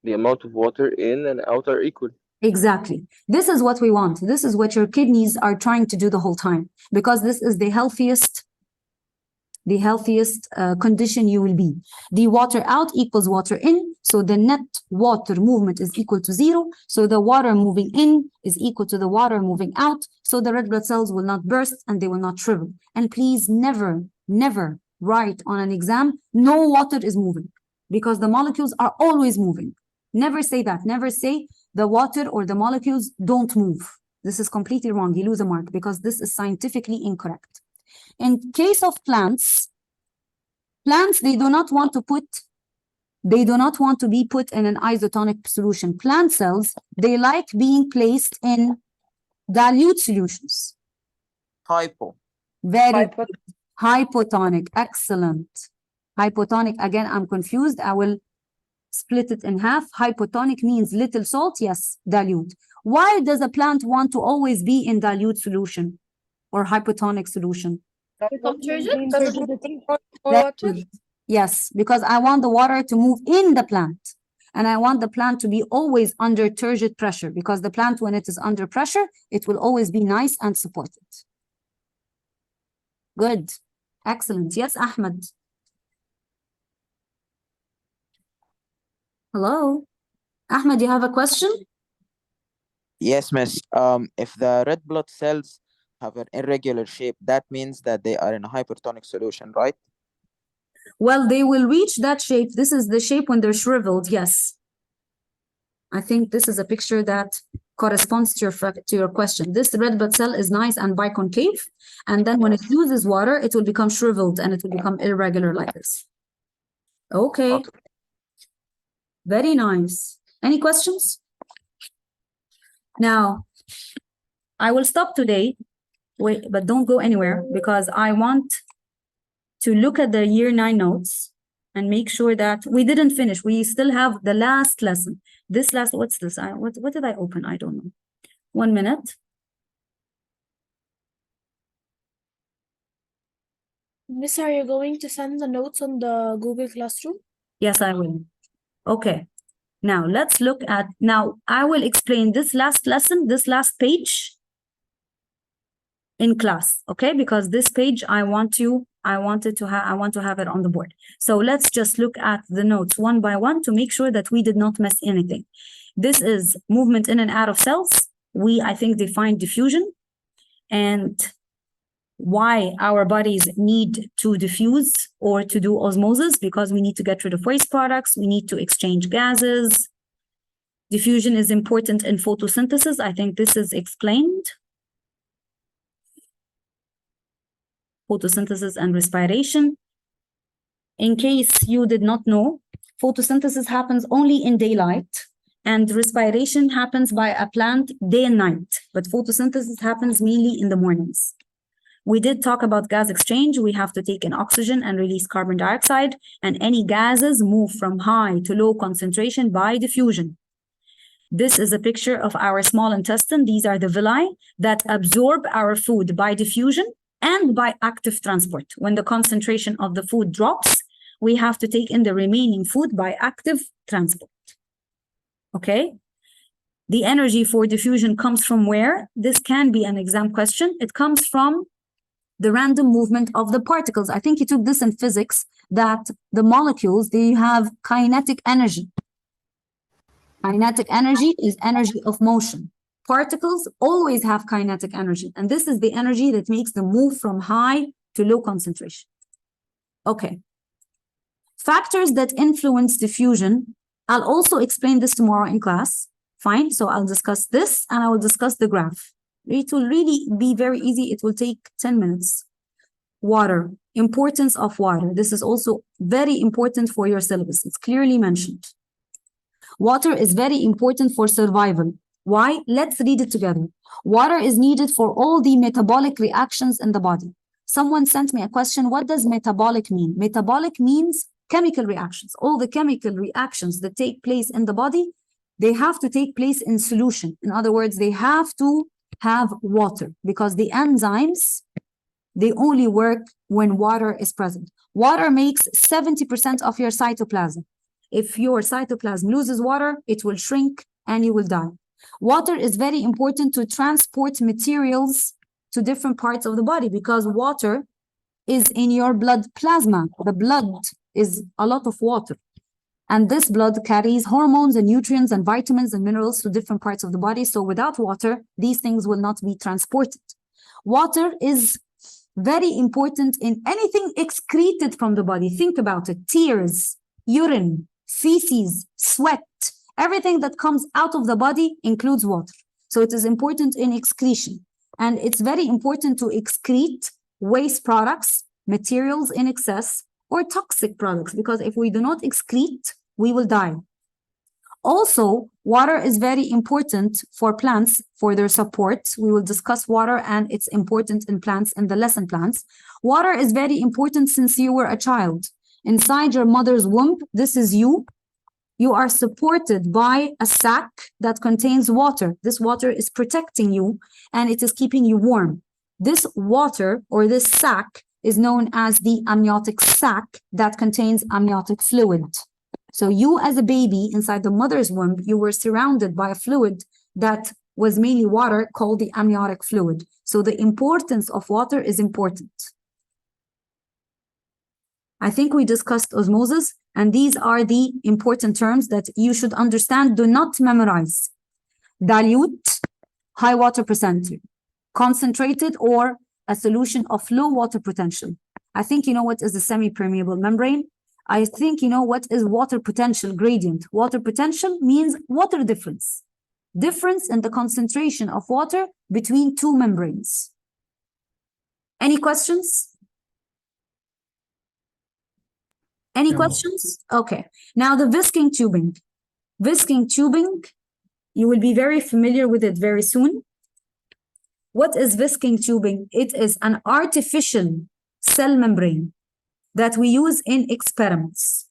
The amount of water in and out are equal. Exactly. This is what we want. This is what your kidneys are trying to do the whole time, because this is the healthiest the healthiest condition you will be. The water out equals water in, so the net water movement is equal to 0. So the water moving in is equal to the water moving out. So the red blood cells will not burst and they will not shrivel. And please never, never write on an exam, no water is moving, because the molecules are always moving. Never say that. Never say the water or the molecules don't move. This is completely wrong. You lose a mark because this is scientifically incorrect. In case of plants, they do not want to be put in an isotonic solution. Plant cells, they like being placed in dilute solutions. Hypo. Very Hypo- hypotonic. Excellent. Hypotonic, again, I'm confused. I will split it in half. Hypotonic means little salt. Yes, dilute. Why does a plant want to always be in dilute solution or hypotonic solution? Become turgid? More Very water? good. Yes, because I want the water to move in the plant. And I want the plant to be always under turgid pressure, because the plant, when it is under pressure, it will always be nice and supported. Good. Excellent. Yes, Ahmed. Hello. Ahmed, you have a question? Yes, miss. If the red blood cells have an irregular shape, that means that they are in a hypertonic solution, right? Well, they will reach that shape. This is the shape when they're shriveled. Yes. I think this is a picture that corresponds to your question. This red blood cell is nice and biconcave. And then when it uses water, it will become shriveled and it will become irregular like this. Okay. Very nice. Any questions? Now, I will stop today. Wait, but don't go anywhere, because I want to look at the year 9 notes and make sure that we didn't finish. We still have the last lesson. This last, what's this? What did I open? I don't know. 1 minute. Miss, are you going to send the notes on the Google Classroom? Yes, I will. Okay. Now let's look at, now I will explain this last lesson, this last page in class, okay? Because this page I want to have it on the board. So let's just look at the notes one by one to make sure that we did not miss anything. This is movement in and out of cells. We, I think, defined diffusion and why our bodies need to diffuse or to do osmosis, because we need to get rid of waste products. We need to exchange gases. Diffusion is important in photosynthesis. I think this is explained. Photosynthesis and respiration. In case you did not know, photosynthesis happens only in daylight and respiration happens by a plant day and night, but photosynthesis happens mainly in the mornings. We did talk about gas exchange. We have to take in oxygen and release carbon dioxide, and any gases move from high to low concentration by diffusion. This is a picture of our small intestine. These are the villi that absorb our food by diffusion and by active transport. When the concentration of the food drops, we have to take in the remaining food by active transport. Okay? The energy for diffusion comes from where? This can be an exam question. It comes from the random movement of the particles. I think you took this in physics, that the molecules, they have kinetic energy. Kinetic energy is energy of motion. Particles always have kinetic energy, and this is the energy that makes them move from high to low concentration. Okay. Factors that influence diffusion, I'll also explain this tomorrow in class. Fine, so I'll discuss this and I will discuss the graph. It will really be very easy. It will take 10 minutes. Water, importance of water. This is also very important for your syllabus. It's clearly mentioned. Water is very important for survival. Why? Let's read it together. Water is needed for all the metabolic reactions in the body. Someone sent me a question, what does metabolic mean? Metabolic means chemical reactions. All the chemical reactions that take place in the body, they have to take place in solution. In other words, they have to have water, because the enzymes, they only work when water is present. Water makes 70% of your cytoplasm. If your cytoplasm loses water, it will shrink and you will die. Water is very important to transport materials to different parts of the body, because water is in your blood plasma. The blood is a lot of water. And this blood carries hormones and nutrients and vitamins and minerals to different parts of the body. So without water, these things will not be transported. Water is very important in anything excreted from the body. Think about it. Tears, urine, feces, sweat, everything that comes out of the body includes water. So it is important in excretion. And it's very important to excrete waste products, materials in excess, or toxic products, because if we do not excrete, we will die. Also, water is very important for plants for their support. We will discuss water and its importance in plants in the lesson plans. Water is very important since you were a child. Inside your mother's womb, this is you. You are supported by a sac that contains water. This water is protecting you and it is keeping you warm. This water or this sac is known as the amniotic sac that contains amniotic fluid. So you as a baby inside the mother's womb, you were surrounded by a fluid that was mainly water called the amniotic fluid. So the importance of water is important. I think we discussed osmosis, and these are the important terms that you should understand. Do not memorize. Dilute, high water percentage. Concentrated or a solution of low water potential. I think you know what is a semi-permeable membrane. I think you know what is water potential gradient. Water potential means water difference. Difference in the concentration of water between two membranes. Any questions? Any questions? Okay. Now the Visking tubing. Visking tubing, you will be very familiar with it very soon. What is Visking tubing? It is an artificial cell membrane that we use in experiments.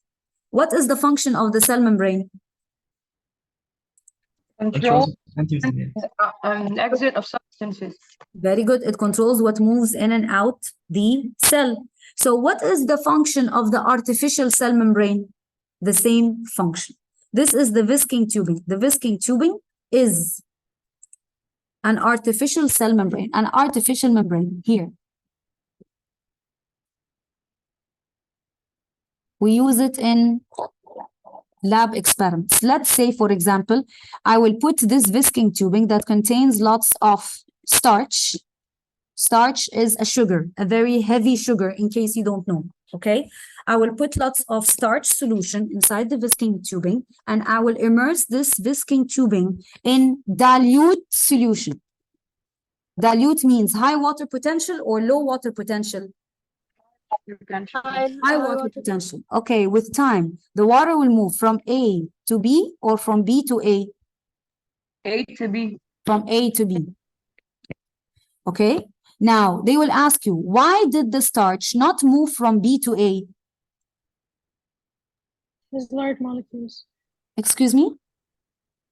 What is the function of the cell membrane? Control Control exit of substances. Very good. It controls what moves in and out the cell. So what is the function of the artificial cell membrane? The same function. This is the Visking tubing. The Visking tubing is an artificial cell membrane, an artificial membrane here. We use it in lab experiments. Let's say, for example, I will put this Visking tubing that contains lots of starch. Starch is a sugar, a very heavy sugar, in case you don't know, okay? I will put lots of starch solution inside the Visking tubing, and I will immerse this Visking tubing in dilute solution. Dilute means high water potential or low water potential? High water potential. Okay, with time, the water will move from A to B or from B to A? A to B. From A to B. Okay, now they will ask you, why did the starch not move from B to A? It's large molecules. Excuse me?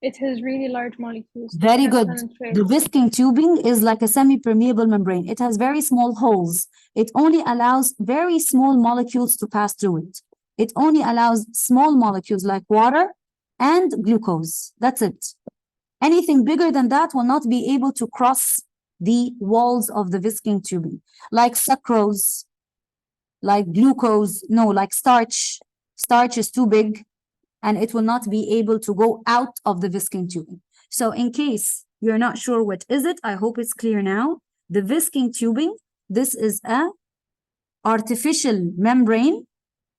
It has really large molecules. Very It good. penetrates. The Visking tubing is like a semi-permeable membrane. It has very small holes. It only allows very small molecules to pass through it. It only allows small molecules like water and glucose. That's it. Anything bigger than that will not be able to cross the walls of the Visking tubing. Like sucrose, like glucose, no, like starch. Starch is too big and it will not be able to go out of the Visking tubing. So in case you're not sure what is it, I hope it's clear now. The Visking tubing, this is a artificial membrane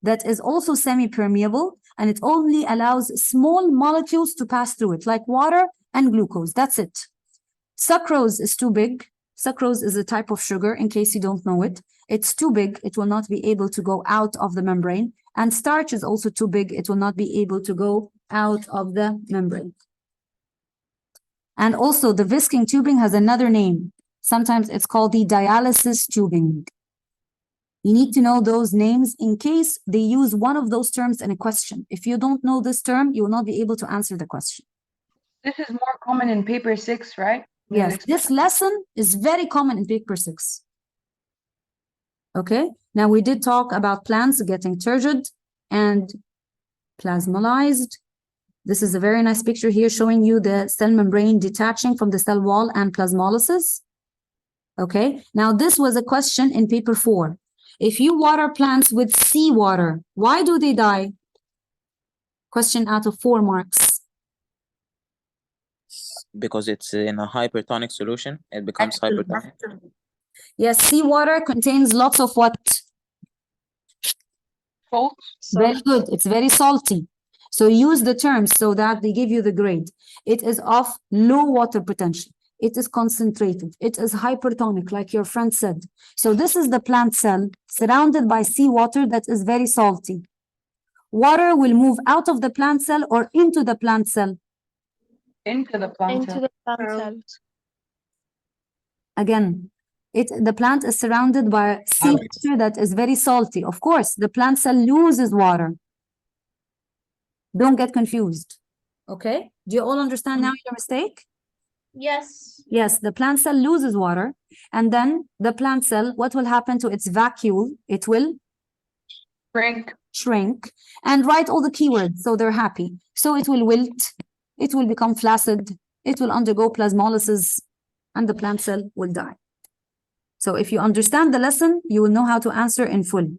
that is also semi-permeable, and it only allows small molecules to pass through it, like water and glucose. That's it. Sucrose is too big. Sucrose is a type of sugar, in case you don't know it. It's too big. It will not be able to go out of the membrane. And starch is also too big. It will not be able to go out of the membrane. And also the Visking tubing has another name. Sometimes it's called the dialysis tubing. You need to know those names in case they use one of those terms in a question. If you don't know this term, you will not be able to answer the question. This is more common in paper 6, right? Yes, this lesson is very common in paper 6. Okay, now we did talk about plants getting turgid and plasmolyzed. This is a very nice picture here showing you the cell membrane detaching from the cell wall and plasmolysis. Okay, now this was a question in paper 4. If you water plants with seawater, why do they die? Question out of 4 marks. Because it's in a hypertonic solution, it becomes hypertonic. Yes, seawater contains lots of what? Salt. Very good. It's very salty. So use the terms so that they give you the grade. It is of low water potential. It is concentrated. It is hypertonic, like your friend said. So this is the plant cell surrounded by seawater that is very salty. Water will move out of the plant cell or into the plant cell. Into the plant Into cell. the plant cell. Again, the plant is surrounded by seawater that is very salty. Of course, the plant cell loses water. Don't get confused. Okay? Do you all understand now your mistake? Yes. Yes, the plant cell loses water, and then the plant cell, what will happen to its vacuole? It will shrink, and write all the keywords so they're happy. So it will wilt, it will become flaccid, it will undergo plasmolysis, and the plant cell will die. So if you understand the lesson, you will know how to answer in full.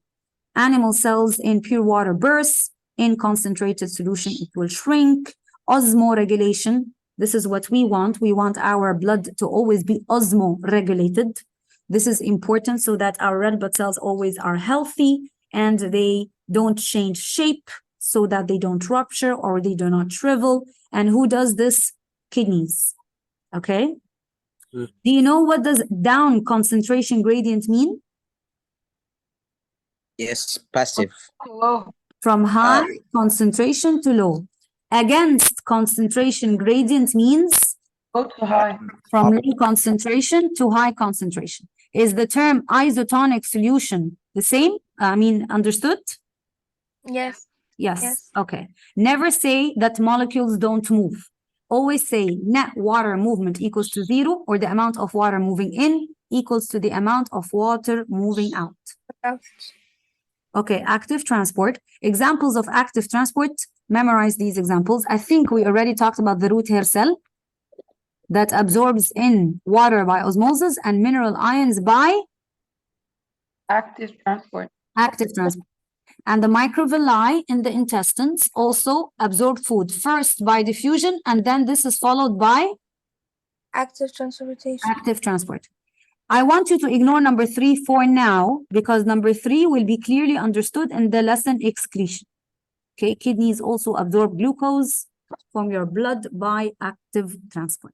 Animal cells in pure water burst, in concentrated solution, it will shrink. Osmoregulation, this is what we want. We want our blood to always be osmoregulated. This is important so that our red blood cells always are healthy and they don't change shape, so that they don't rupture or they do not shrivel. And who does this? Kidneys. Okay? Do you know what does down concentration gradient mean? Yes, passive. Low. From high concentration to low. Against concentration gradient means Low to high. from low concentration to high concentration. Is the term isotonic solution the same? Understood? Yes. Yes. Yes. Okay. Never say that molecules don't move. Always say net water movement equals to 0, or the amount of water moving in equals to the amount of water moving out. Okay, active transport. Examples of active transport, memorize these examples. I think we already talked about the root hair cell that absorbs in water by osmosis and mineral ions by Active transport. active transport. And the microvilli in the intestines also absorb food first by diffusion, and then this is followed by Active transportation. active transport. I want you to ignore number 3 for now, because number 3 will be clearly understood in the lesson excretion. Okay, kidneys also absorb glucose from your blood by active transport.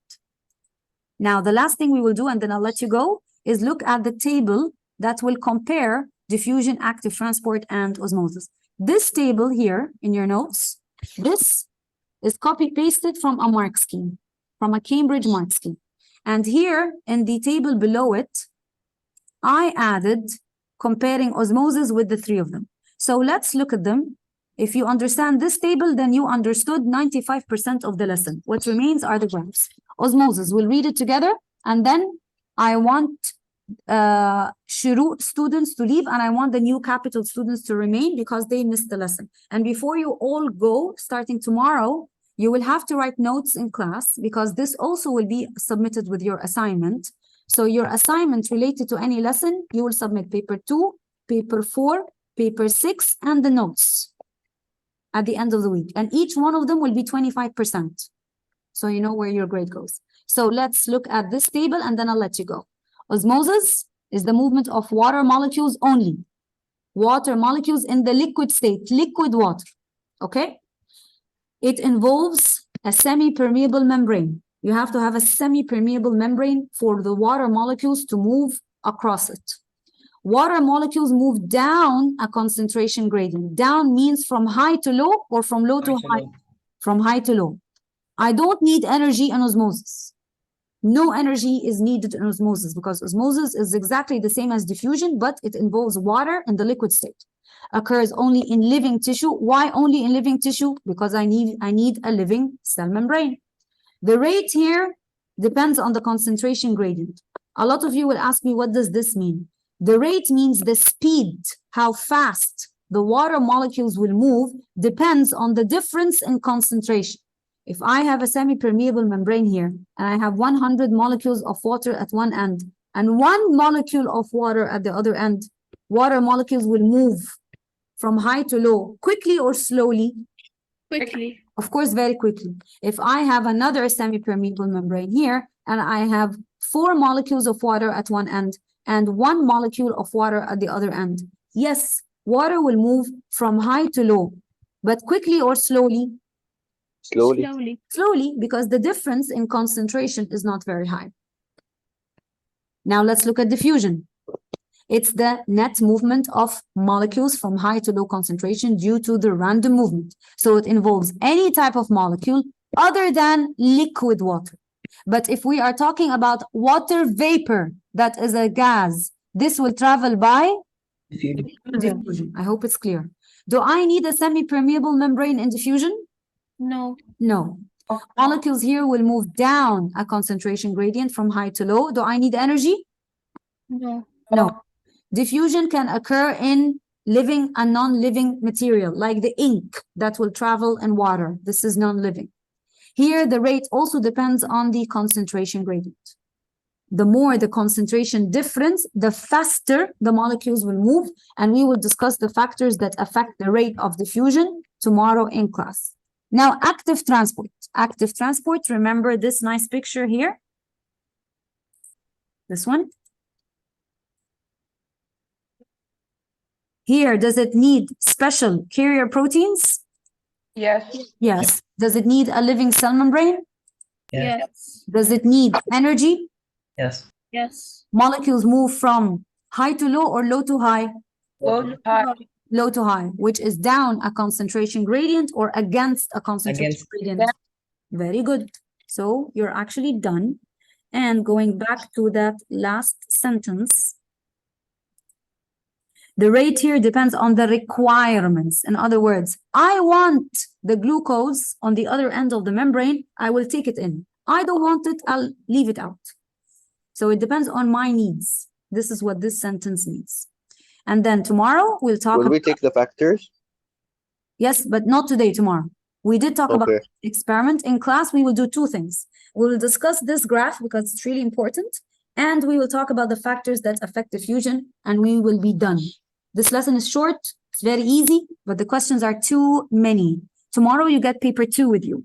Now, the last thing we will do, and then I'll let you go, is look at the table that will compare diffusion, active transport, and osmosis. This table here in your notes, this is copy-pasted from a mark scheme, from a Cambridge mark scheme. And here in the table below it, I added comparing osmosis with the 3 of them. So let's look at them. If you understand this table, then you understood 95% of the lesson. What remains are the graphs. Osmosis, we'll read it together, and then I want Shuru students to leave, and I want the new capital students to remain because they missed the lesson. And before you all go, starting tomorrow, you will have to write notes in class, because this also will be submitted with your assignment. So your assignment related to any lesson, you will submit paper 2, paper 4, paper 6, and the notes at the end of the week. And each one of them will be 25%. So you know where your grade goes. So let's look at this table, and then I'll let you go. Osmosis is the movement of water molecules only. Water molecules in the liquid state, liquid water, okay? It involves a semi-permeable membrane. You have to have a semi-permeable membrane for the water molecules to move across it. Water molecules move down a concentration gradient. Down means from high to low, or from low to high? From high to low. I don't need energy in osmosis. No energy is needed in osmosis, because osmosis is exactly the same as diffusion, but it involves water in the liquid state. Occurs only in living tissue. Why only in living tissue? Because I need a living cell membrane. The rate here depends on the concentration gradient. A lot of you will ask me, what does this mean? The rate means the speed, how fast the water molecules will move, depends on the difference in concentration. If I have a semi-permeable membrane here, and I have 100 molecules of water at one end, and 1 molecule of water at the other end, water molecules will move from high to low quickly or slowly? Quickly. Of course, very quickly. If I have another semi-permeable membrane here, and I have 4 molecules of water at one end and 1 molecule of water at the other end, yes, water will move from high to low, but quickly or slowly? Slowly. Slowly. Slowly, because the difference in concentration is not very high. Now let's look at diffusion. It's the net movement of molecules from high to low concentration due to the random movement. So it involves any type of molecule other than liquid water. But if we are talking about water vapor, that is a gas, this will travel by diffusion. I hope it's clear. Do I need a semi-permeable membrane in diffusion? No. No. Molecules here will move down a concentration gradient from high to low. Do I need energy? No. No. Diffusion can occur in living and non-living material, like the ink that will travel in water. This is non-living. Here, the rate also depends on the concentration gradient. The more the concentration difference, the faster the molecules will move, and we will discuss the factors that affect the rate of diffusion tomorrow in class. Now, active transport. Active transport, remember this nice picture here? This one? Here, does it need special carrier proteins? Yes. Yes. Does it need a living cell membrane? Yes. Does it need energy? Yes. Yes. Molecules move from high to low or low to high? Low to high. Low to high, which is down a concentration gradient or against a concentration Against. gradient. Very good. So you're actually done. And going back to that last sentence, the rate here depends on the requirements. In other words, I want the glucose on the other end of the membrane, I will take it in. I don't want it, I'll leave it out. So it depends on my needs. This is what this sentence means. And then tomorrow we'll talk Will about, we take the factors? yes, but not today, tomorrow. We did talk about Okay. experiment. In class, we will do 2 things. We will discuss this graph because it's really important, and we will talk about the factors that affect diffusion, and we will be done. This lesson is short, it's very easy, but the questions are too many. Tomorrow you get paper 2 with you.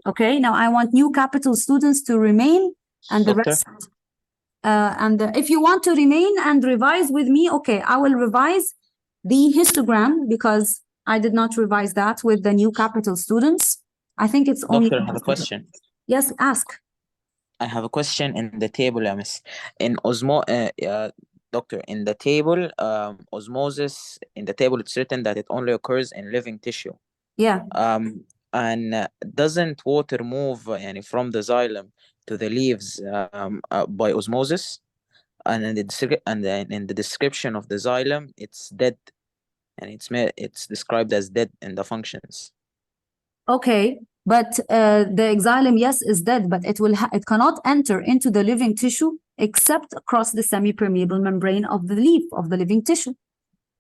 Okay, now I want new capital students to remain, and the Doctor? rest. If you want to remain and revise with me, okay, I will revise the histogram because I did not revise that with the new capital students. I think it's only. Doctor, I have a question. Yes, ask. I have a question in the table, Miss. Doctor, in the table, osmosis, in the table, it's written that it only occurs in living tissue. Yeah. And doesn't water move from the xylem to the leaves by osmosis? And in the description of the xylem, it's dead, and it's described as dead in the functions. Okay, but the xylem, yes, is dead, but it cannot enter into the living tissue except across the semi-permeable membrane of the leaf of the living tissue.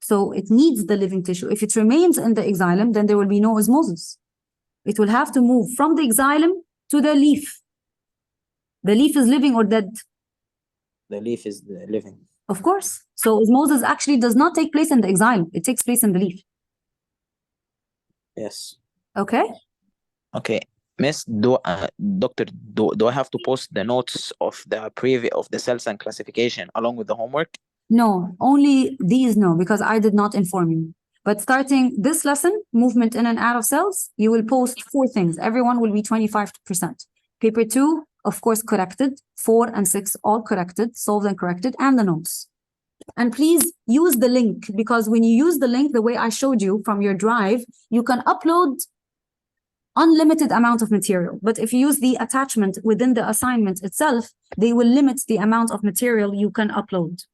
So it needs the living tissue. If it remains in the xylem, then there will be no osmosis. It will have to move from the xylem to the leaf. The leaf is living or dead? The leaf is living. Of course. So osmosis actually does not take place in the xylem. It takes place in the leaf. Yes. Okay. Okay. Miss, Doctor, do I have to post the notes of the cells and classification along with the homework? No, only these no, because I did not inform you. But starting this lesson, movement in and out of cells, you will post 4 things. Everyone will be 25%. Paper 2, of course, corrected. 4 and 6, all corrected, solved and corrected, and the notes. And please use the link, because when you use the link the way I showed you from your drive, you can upload unlimited amount of material. But if you use the attachment within the assignment itself, they will limit the amount of material you can upload.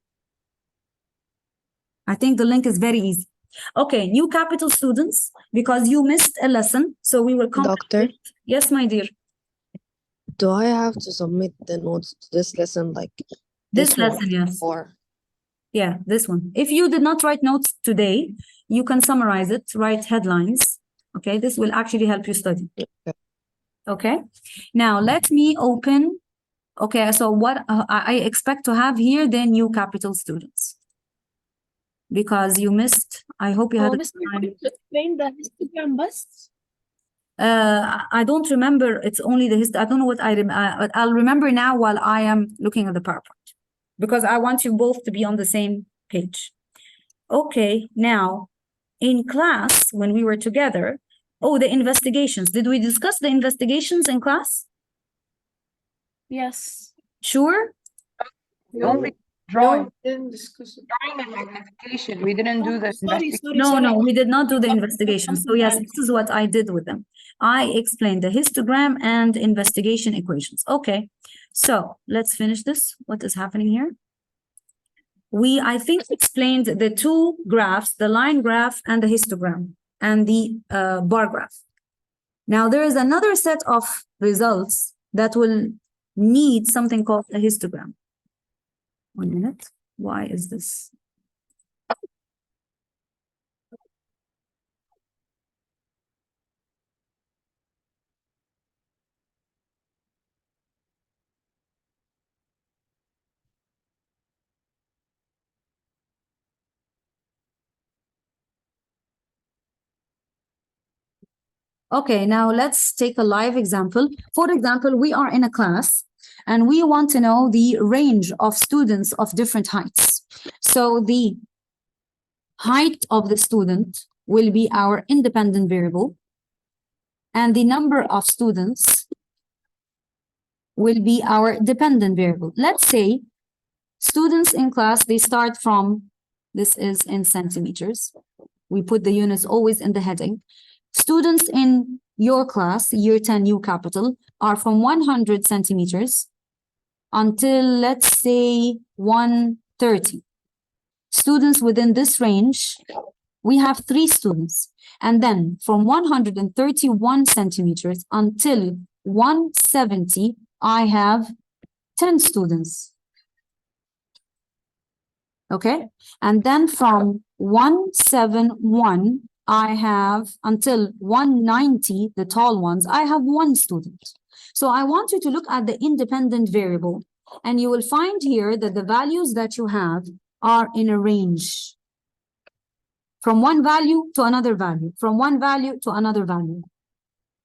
I think the link is very easy. Okay, new capital students, because you missed a lesson, so we will come. Doctor, Yes, my dear. do I have to submit the notes to this lesson like This one, lesson, yes. or Yeah, this one. If you did not write notes today, you can summarize it, write headlines. Okay, this will actually help you study. Okay, now let me open. Okay, so what I expect to have here, the new capital students. because you missed. I hope you had Oh, the Miss, you're time. going to explain the histogram bus? I don't remember. It's only the history. I don't know what I'll remember now while I am looking at the PowerPoint, because I want you both to be on the same page. Okay, now in class when we were together, oh, the investigations. Did we discuss the investigations in class? Yes. Sure. We only drawing. Drawing and magnification. We didn't do the Sorry, investigation. sorry, No, sorry. we did not do the That's investigation. So something yes, else. this is what I did with them. I explained the histogram and investigation equations. Okay, so let's finish this. What is happening here? I think, explained the two graphs, the line graph and the histogram and the bar graph. Now there is another set of results that will need something called a histogram. 1 minute. Why is this? Okay, now let's take a live example. For example, we are in a class and we want to know the range of students of different heights. So the height of the student will be our independent variable, and the number of students will be our dependent variable. Let's say students in class, they start from, this is in centimeters. We put the units always in the heading. Students in your class, year 10 U capital, are from 100 centimeters until, let's say, 130. Students within this range, we have 3 students. And then from 131 centimeters until 170, I have 10 students. Okay? And then from 171, I have until 190, the tall ones, I have 1 student. So I want you to look at the independent variable, and you will find here that the values that you have are in a range from one value to another value, from one value to another value.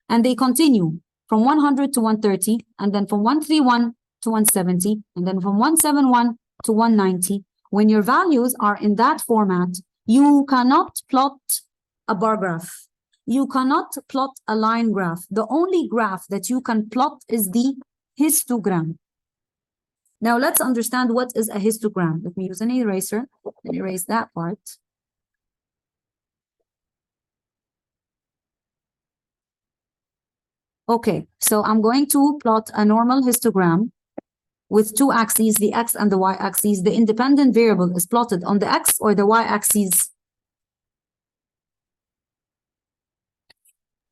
And they continue from 100 to 130, and then from 131 to 170, and then from 171 to 190. When your values are in that format, you cannot plot a bar graph. You cannot plot a line graph. The only graph that you can plot is the histogram. Now let's understand what is a histogram. Let me use an eraser and erase that part. Okay, so I'm going to plot a normal histogram with 2 axes, the x and the y axes. The independent variable is plotted on the x or the y axis.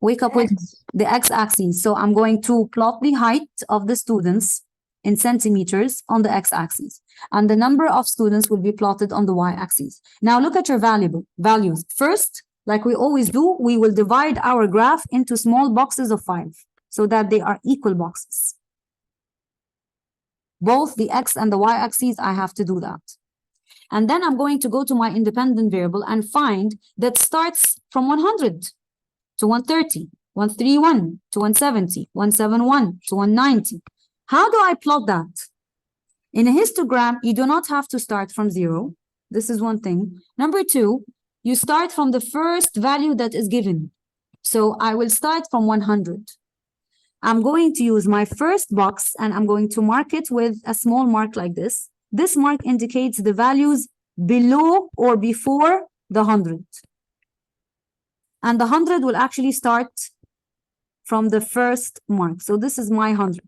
Wake up with the x-axis. So I'm going to plot the height of the students in centimeters on the x-axis. And the number of students will be plotted on the y-axis. Now look at your values. First, like we always do, we will divide our graph into small boxes of 5 so that they are equal boxes. Both the x and the y-axis, I have to do that. And then I'm going to go to my independent variable and find that starts from 100 to 130, 131 to 170, 171 to 190. How do I plot that? In a histogram, you do not have to start from 0. This is one thing. Number 2, you start from the first value that is given. So I will start from 100. I'm going to use my first box and I'm going to mark it with a small mark like this. This mark indicates the values below or before the 100. And the 100 will actually start from the first mark. So this is my 100.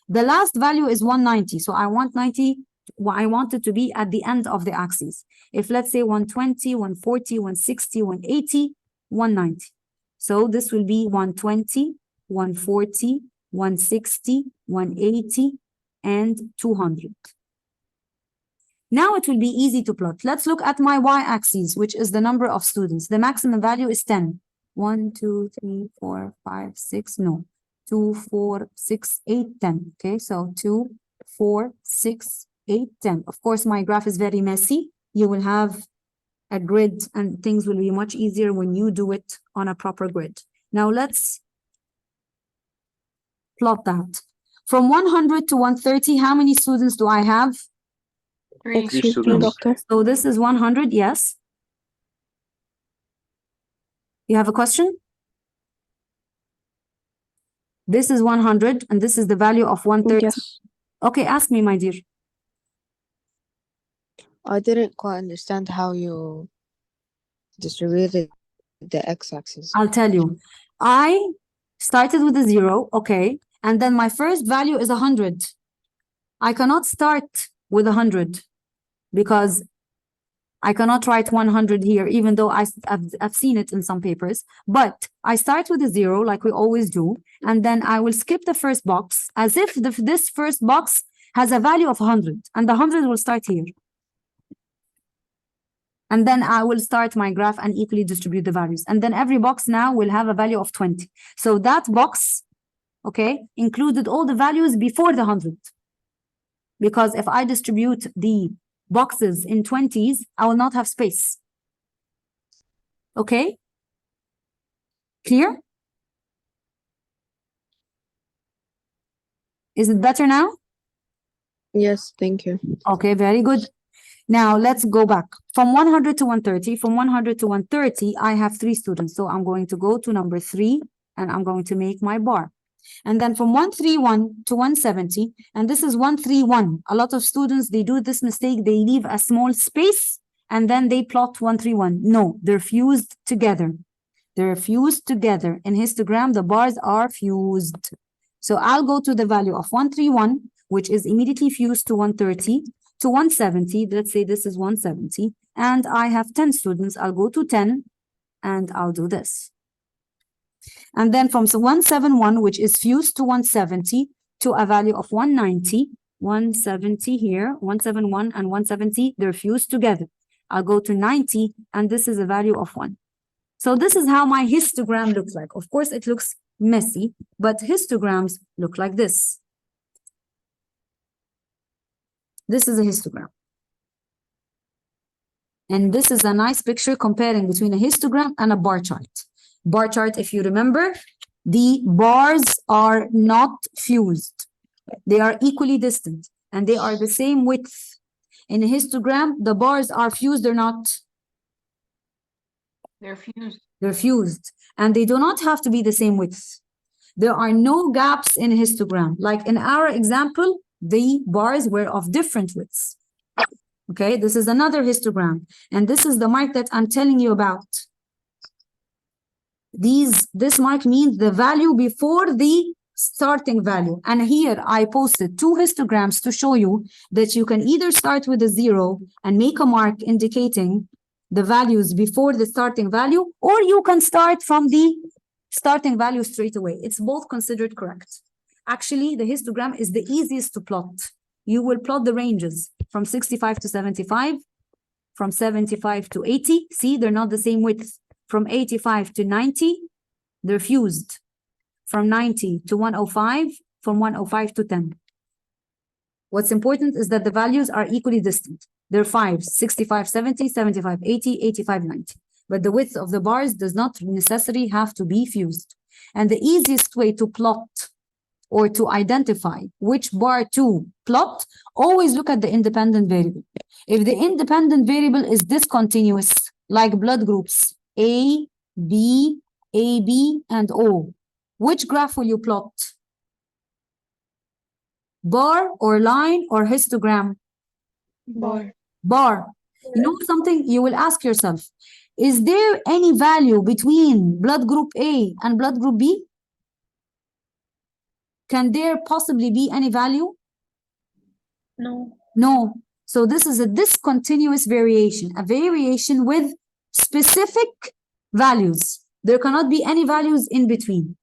The last value is 190. So I want 90, I want it to be at the end of the axis. If let's say 120, 140, 160, 180, 190. So this will be 120, 140, 160, 180, and 200. Now it will be easy to plot. Let's look at my y-axis, which is the number of students. The maximum value is 10. 1, 2, 3, 4, 5, 6, no. 2, 4, 6, 8, 10. Okay, so 2, 4, 6, 8, 10. Of course, my graph is very messy. You will have a grid, and things will be much easier when you do it on a proper grid. Now let's plot that. From 100 to 130, how many students do I have? Three. Excuse me, students. doctor. So this is 100, yes. You have a question? This is 100, and this is the value of 130. Yes. Okay, ask me, my dear. I didn't quite understand how you distributed the x-axis. I'll tell you. I started with a 0, okay, and then my first value is 100. I cannot start with 100 because I cannot write 100 here, even though I've seen it in some papers. But I start with a 0, like we always do, and then I will skip the first box as if this first box has a value of 100, and the 100 will start here. And then I will start my graph and equally distribute the values. And then every box now will have a value of 20. So that box, okay, included all the values before the 100. Because if I distribute the boxes in 20s, I will not have space. Okay? Clear? Is it better now? Yes, thank you. Okay, very good. Now let's go back. From 100 to 130, from 100 to 130, I have 3 students. So I'm going to go to number 3 and I'm going to make my bar. And then from 131 to 170, and this is 131. A lot of students, they do this mistake. They leave a small space and then they plot 131. No, they're fused together. They're fused together. In histogram, the bars are fused. So I'll go to the value of 131, which is immediately fused to 130, to 170. Let's say this is 170. And I have 10 students. I'll go to 10 and I'll do this. And then from 171, which is fused to 170, to a value of 190, 170 here, 171 and 170, they're fused together. I'll go to 90, and this is a value of 1. So this is how my histogram looks like. Of course, it looks messy, but histograms look like this. This is a histogram. And this is a nice picture comparing between a histogram and a bar chart. Bar chart, if you remember, the bars are not fused. They are equally distant and they are the same width. In a histogram, the bars are fused, they're not. They're fused. They're fused and they do not have to be the same width. There are no gaps in a histogram. Like in our example, the bars were of different widths. Okay, this is another histogram. And this is the mark that I'm telling you about. This mark means the value before the starting value. And here I posted 2 histograms to show you that you can either start with a 0 and make a mark indicating the values before the starting value, or you can start from the starting value straight away. It's both considered correct. Actually, the histogram is the easiest to plot. You will plot the ranges from 65 to 75, from 75 to 80. See, they're not the same width. From 85 to 90, they're fused. From 90 to 105, from 105 to 10. What's important is that the values are equally distant. They're 5, 65, 70, 75, 80, 85, 90. But the width of the bars does not necessarily have to be fused. And the easiest way to plot or to identify which bar to plot, always look at the independent variable. If the independent variable is discontinuous, like blood groups A, B, AB, and O, which graph will you plot? Bar or line or histogram? Bar. Bar. You know something? You will ask yourself, is there any value between blood group A and blood group B? Can there possibly be any value? No. No. So this is a discontinuous variation, a variation with specific values. There cannot be any values in between.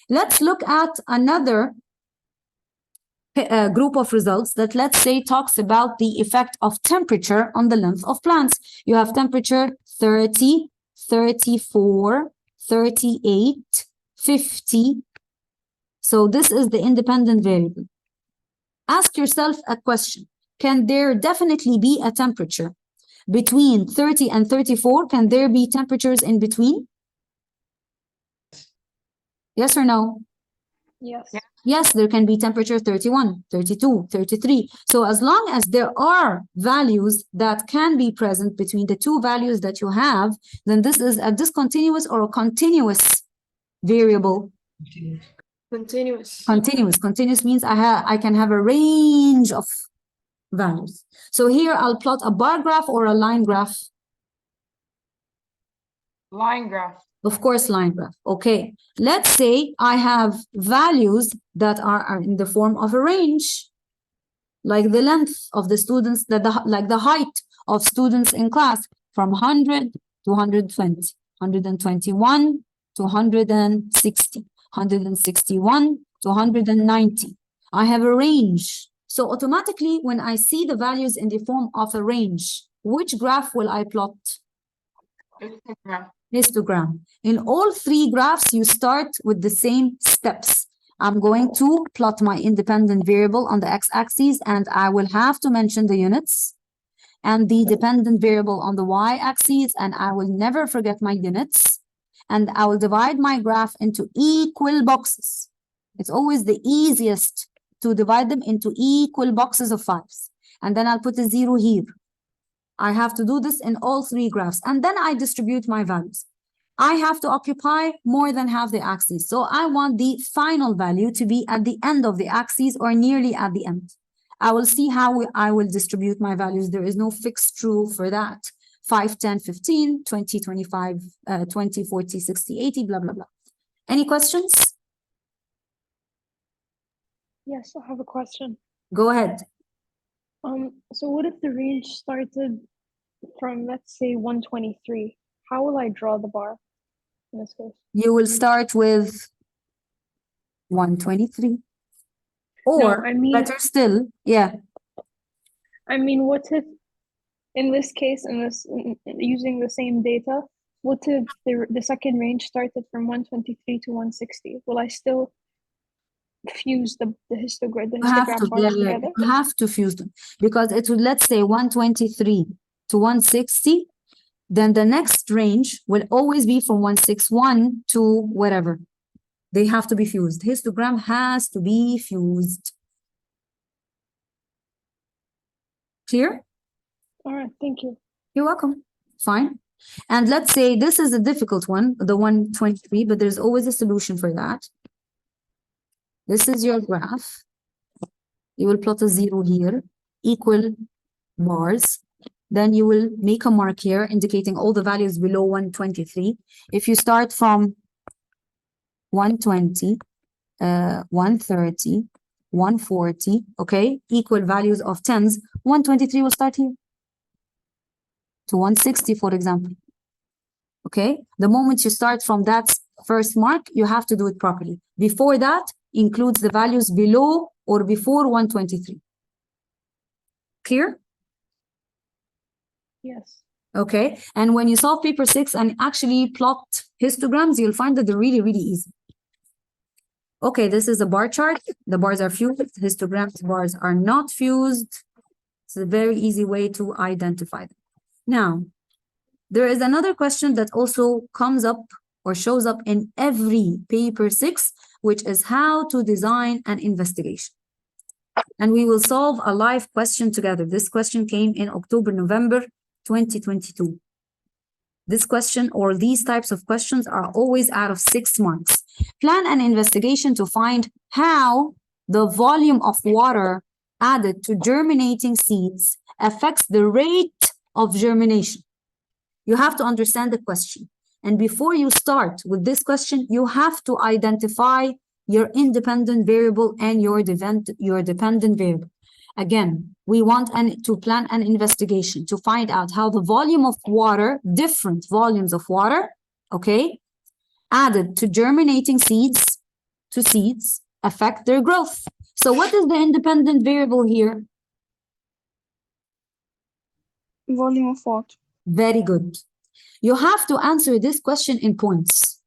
Let's look at another group of results that, let's say, talks about the effect of temperature on the length of plants. You have temperature 30, 34, 38, 50. So this is the independent variable. Ask yourself a question. Can there definitely be a temperature between 30 and 34, can there be temperatures in between? Yes or no? Yes. Yes, there can be temperature 31, 32, 33. So as long as there are values that can be present between the two values that you have, then this is a discontinuous or a continuous variable. Continuous. Continuous means I can have a range of values. So here I'll plot a bar graph or a line graph. Line graph. Of course, line graph. Okay, let's say I have values that are in the form of a range, like the length of the students, like the height of students in class from 100 to 120, 121 to 160, 161 to 190. I have a range. So automatically, when I see the values in the form of a range, which graph will I plot? Histogram. Histogram. In all three graphs, you start with the same steps. I'm going to plot my independent variable on the x-axis, and I will have to mention the units, and the dependent variable on the y-axis, and I will never forget my units. And I will divide my graph into equal boxes. It's always the easiest to divide them into equal boxes of 5s. And then I'll put a 0 here. I have to do this in all three graphs, and then I distribute my values. I have to occupy more than half the axis. So I want the final value to be at the end of the axis or nearly at the end. I will see how I will distribute my values. There is no fixed rule for that. 5, 10, 15, 20, 25, 20, 40, 60, 80, blah, blah, blah. Any questions? Yes, I have a question. Go ahead. So what if the range started from, let's say, 123? How will I draw the bar in this case? You will start with 123. Or I mean- better still, yeah. I mean, what if, in this case, using the same data, what if the second range started from 123 to 160? Will I still fuse the histogram bars together? You have to fuse them because it would, let's say 123 to 160, then the next range will always be from 161 to whatever. They have to be fused. Histogram has to be fused. Clear? All right, thank you. You're welcome. Fine. And let's say this is a difficult one, the 123, but there's always a solution for that. This is your graph. You will plot a 0 here, equal bars. Then you will make a mark here indicating all the values below 123. If you start from 120, 130, 140, okay, equal values of 10s, 123 will start here to 160, for example. Okay, the moment you start from that first mark, you have to do it properly. Before that, includes the values below or before 123. Clear? Yes. Okay, and when you solve paper 6 and actually plot histograms, you'll find that they're really, really easy. Okay, this is a bar chart. The bars are fused, histograms bars are not fused. It's a very easy way to identify them. Now, there is another question that also comes up or shows up in every paper 6, which is how to design an investigation. And we will solve a live question together. This question came in October, November 2022. This question or these types of questions are always out of 6 marks. Plan an investigation to find how the volume of water added to germinating seeds affects the rate of germination. You have to understand the question. And before you start with this question, you have to identify your independent variable and your dependent variable. Again, we want to plan an investigation to find out how the volume of water, different volumes of water, okay, added to germinating seeds, affect their growth. So what is the independent variable here? Volume of water. Very good. You have to answer this question in points.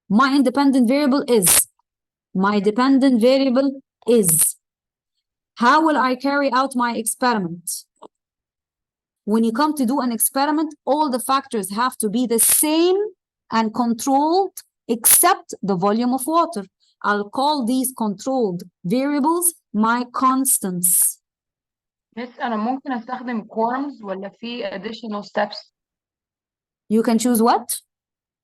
My independent variable is. My dependent variable is. How will I carry out my experiment? When you come to do an experiment, all the factors have to be the same and controlled except the volume of water. I'll call these controlled variables my constants. بس أنا ممكن أستخدم quorums ولا في additional steps؟ You can choose what?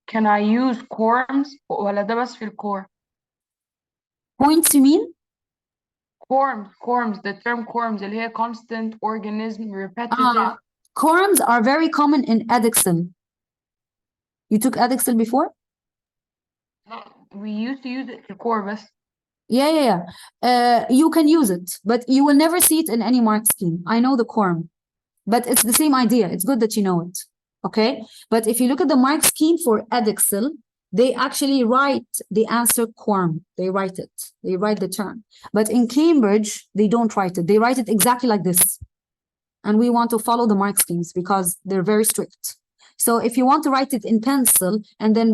Can I use quorums ولا ده بس في الcore؟ Points you mean? Quorums, the term quorums اللي هي constant, organism, repetitive. Quorums are very common in Edexcel. You took Edexcel before? We used to use it في الcore بس. Yeah. You can use it, but you will never see it in any mark scheme. I know the quorum, but it's the same idea. It's good that you know it. Okay. But if you look at the mark scheme for Edexcel, they actually write the answer quorum. They write it. They write the term. But in Cambridge, they don't write it. They write it exactly like this. And we want to follow the mark schemes because they're very strict. So if you want to write it in pencil and then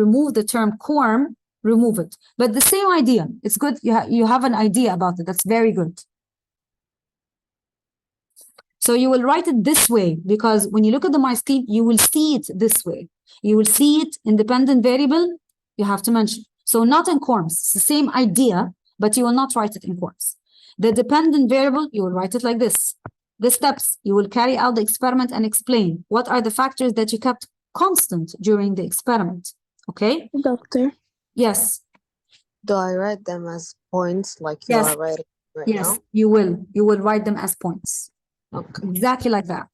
remove the term quorum, remove it. But the same idea. It's good. You have an idea about it. That's very good. So you will write it this way because when you look at the mark scheme, you will see it this way. You will see it independent variable. You have to mention. So not in quorums. It's the same idea, but you will not write it in quorums. The dependent variable, you will write it like this. The steps, you will carry out the experiment and explain what are the factors that you kept constant during the experiment. Okay? Doctor, Yes. do I write them as points like you Yes. are writing right Yes, now? you will. You will write them as points. Okay. Exactly like that.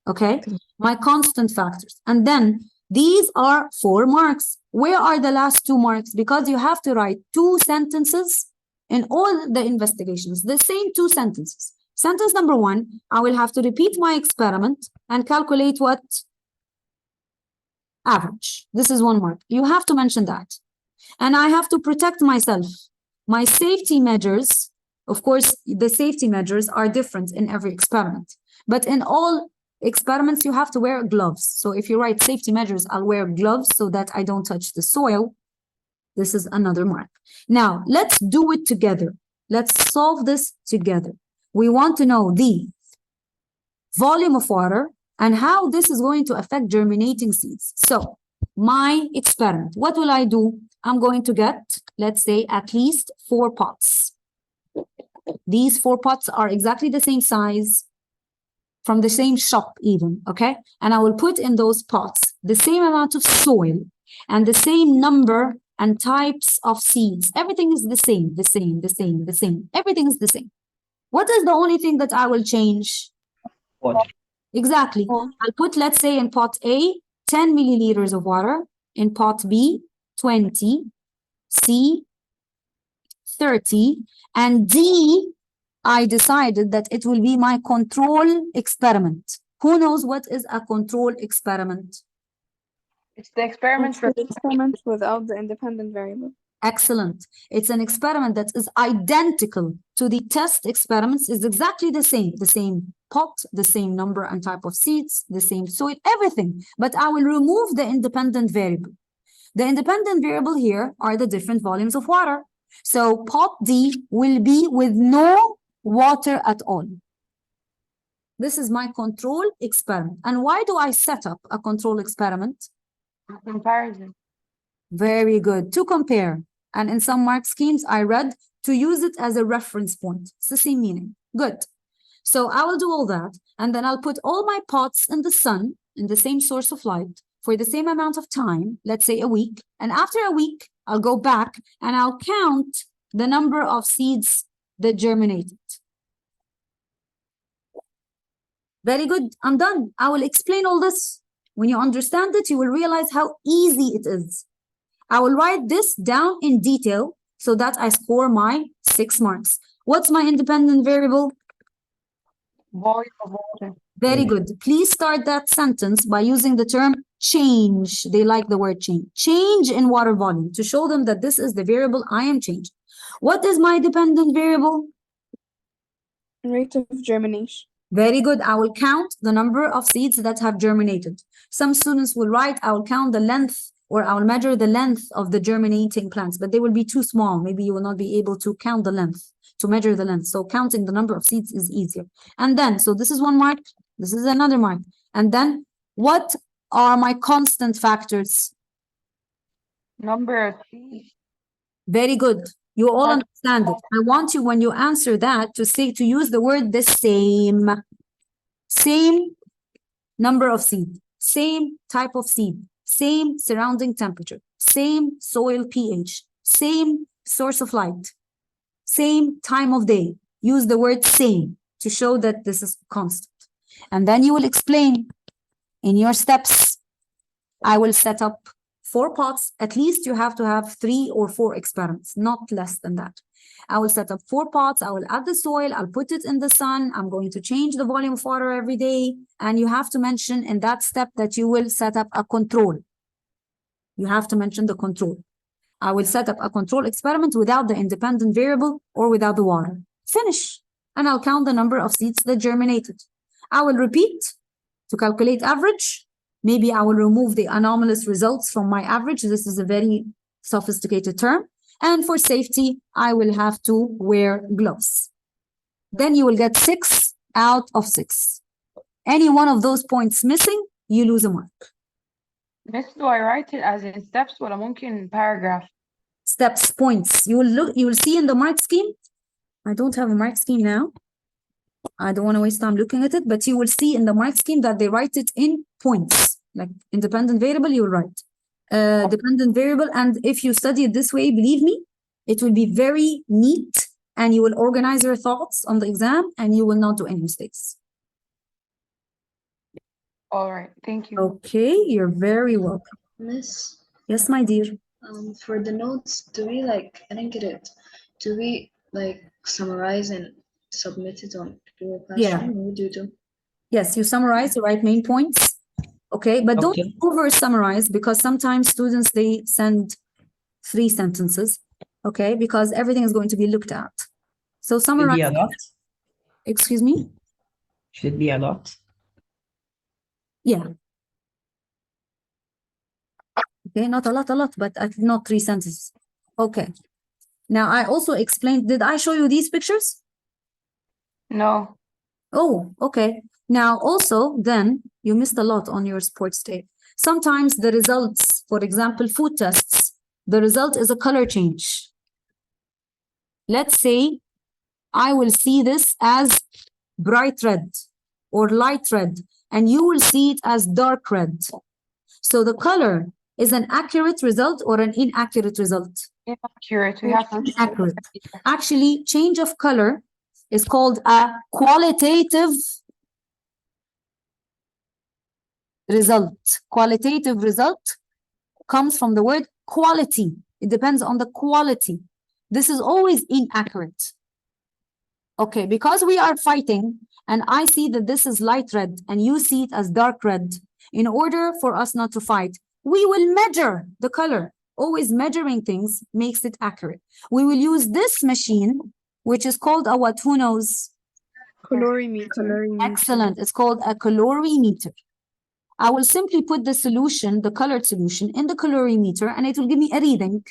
Okay? My constant factors. And then these are 4 marks. Where are the last 2 marks? Because you have to write 2 sentences in all the investigations, the same 2 sentences. Sentence number 1, I will have to repeat my experiment and calculate what? Average. This is 1 mark. You have to mention that. And I have to protect myself. My safety measures, of course, the safety measures are different in every experiment. But in all experiments, you have to wear gloves. So if you write safety measures, I'll wear gloves so that I don't touch the soil. This is another mark. Now, let's do it together. Let's solve this together. We want to know the volume of water and how this is going to affect germinating seeds. So, my experiment, what will I do? I'm going to get, let's say, at least 4 pots. These 4 pots are exactly the same size, from the same shop even, okay? And I will put in those pots the same amount of soil and the same number and types of seeds. Everything is the same. Everything is the same. What is the only thing that I will change? Water. Exactly. I'll put, let's say, in pot A, 10 milliliters of water, in pot B, 20, C, 30, and D, I decided that it will be my control experiment. Who knows what is a control experiment? It's the experiment for The experiment without the independent variable. Excellent. It's an experiment that is identical to the test experiments, is exactly the same pot, the same number and type of seeds, the same soil, everything. But I will remove the independent variable. The independent variable here are the different volumes of water. So pot D will be with no water at all. This is my control experiment. And why do I set up a control experiment? comparison. Very good. To compare. And in some mark schemes, I read to use it as a reference point. It's the same meaning. Good. So I will do all that. And then I'll put all my pots in the sun, in the same source of light, for the same amount of time, let's say a week. And after a week, I'll go back and I'll count the number of seeds that germinated. Very good. I'm done. I will explain all this. When you understand it, you will realize how easy it is. I will write this down in detail so that I score my 6 marks. What's my independent variable? Volume of water. Very good. Please start that sentence by using the term change. They like the word change. Change in water volume to show them that this is the variable I am changing. What is my dependent variable? Rate of germination. Very good. I will count the number of seeds that have germinated. Some students will write, I will count the length or I will measure the length of the germinating plants, but they will be too small. Maybe you will not be able to count the length to to measure the length. So counting the number of seeds is easier. And then, so this is one mark, this is another mark. And then what are my constant factors? Number of seeds. Very good. You all That- understand it. I want you, when you answer that, to use the word the same. Same number of seed, same type of seed, same surrounding temperature, same soil pH, same source of light, same time of day. Use the word same to show that this is constant. And then you will explain in your steps. I will set up 4 pots. At least you have to have 3 or 4 experiments, not less than that. I will set up 4 pots. I will add the soil. I'll put it in the sun. I'm going to change the volume of water every day. And you have to mention in that step that you will set up a control. You have to mention the control. I will set up a control experiment without the independent variable or without the water. Finish. And I'll count the number of seeds that germinated. I will repeat to calculate average. Maybe I will remove the anomalous results from my average. This is a very sophisticated term. And for safety, I will have to wear gloves. Then you will get 6 out of 6. Any one of those points missing, you lose a mark. Miss, do I write it as in steps ولا ممكن paragraph? Steps, points. You will see in the mark scheme. I don't have a mark scheme now. I don't want to waste time looking at it, but you will see in the mark scheme that they write it in points. Like independent variable, you will write. Dependent variable, and if you study it this way, believe me, it will be very neat and you will organize your thoughts on the exam and you will not do any mistakes. All right, thank you. Okay, you're very welcome. Miss, Yes, my dear. for the notes, do we I didn't get it. Do we summarize and submit it on Google Classroom? What do you do? Yes, you summarize the right main points. Okay, but don't Okay. over summarize because sometimes students, they send 3 sentences. Okay, because everything is going to be looked at. So Should it summarize. be a lot? Excuse me? Should it be a lot? Yeah. Okay, not a lot, but not 3 sentences. Okay. Now I also explained, did I show you these pictures? No. Oh, okay. Now also then you missed a lot on your sports day. Sometimes the results, for example, food tests, the result is a color change. Let's say I will see this as bright red or light red, and you will see it as dark red. So the color is an accurate result or an inaccurate result? Inaccurate. We have to Inaccurate. Actually, change of color is called a qualitative result. Qualitative result comes from the word quality. It depends on the quality. This is always inaccurate. Okay, because we are fighting and I see that this is light red and you see it as dark red, in order for us not to fight, we will measure the color. Always measuring things makes it accurate. We will use this machine, which is called a what? Who knows? Colorimeter. Excellent. It's called a colorimeter. I will simply put the solution, the colored solution, in the colorimeter and it will give me a reading.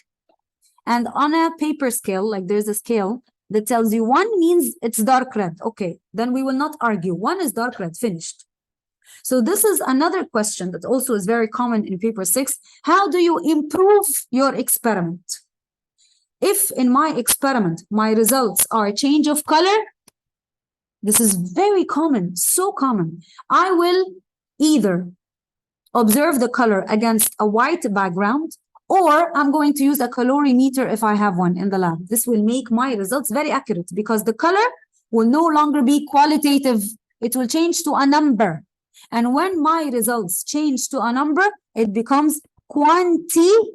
And on a paper scale, like there's a scale that tells you 1 means it's dark red. Okay, then we will not argue. 1 is dark red, finished. So this is another question that also is very common in paper 6. How do you improve your experiment? If in my experiment, my results are a change of color, this is very common, so common. I will either observe the color against a white background, or I'm going to use a colorimeter if I have one in the lab. This will make my results very accurate because the color will no longer be qualitative. It will change to a number. And when my results change to a number, it becomes quantitative.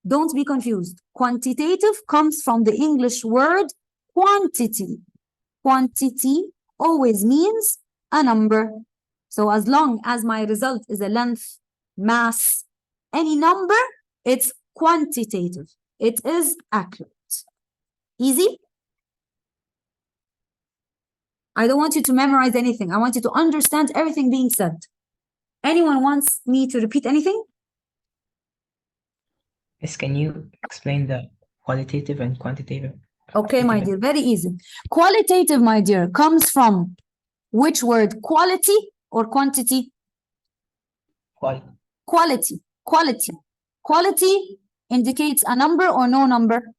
Don't be confused. Quantitative comes from the English word quantity. Quantity always means a number. So as long as my result is a length, mass, any number, it's quantitative. It is accurate. Easy? I don't want you to memorize anything. I want you to understand everything being said. Anyone wants me to repeat anything? Yes, can you explain the Qualitative and quantitative. Okay, my dear, very easy. Qualitative, my dear, comes from which word? Quality or quantity? Quality. Quality, quality. Quality indicates a number or no number?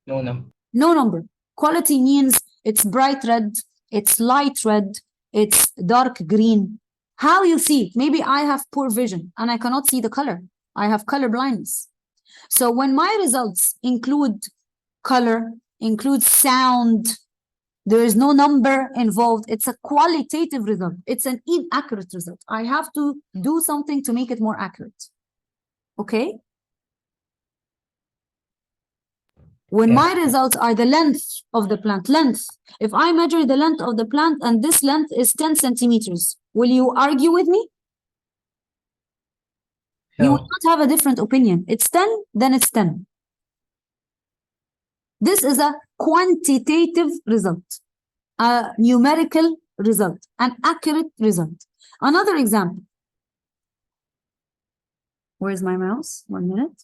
No number. No number. Quality means it's bright red, it's light red, it's dark green. How you see it? Maybe I have poor vision and I cannot see the color. I have color blindness. So when my results include color, include sound, there is no number involved. It's a qualitative result. It's an inaccurate result. I have to do something to make it more accurate. Okay? When my results are the length of the plant, length. If I measure the length of the plant and this length is 10 centimeters, will you argue with me? You will not have a different opinion. It's 10, then it's 10. This is a quantitative result, a numerical result, an accurate result. Another example. Where's my mouse? 1 minute.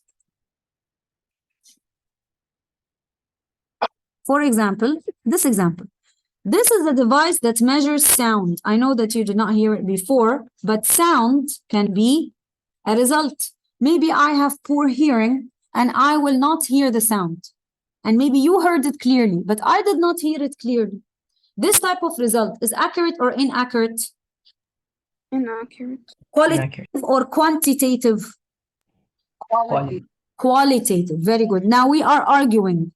For example, this example. This is a device that measures sound. I know that you did not hear it before, but sound can be a result. Maybe I have poor hearing and I will not hear the sound. And maybe you heard it clearly, but I did not hear it clearly. This type of result is accurate or inaccurate? Inaccurate. Qualitative or quantitative? Qualitative. Very good. Now we are arguing.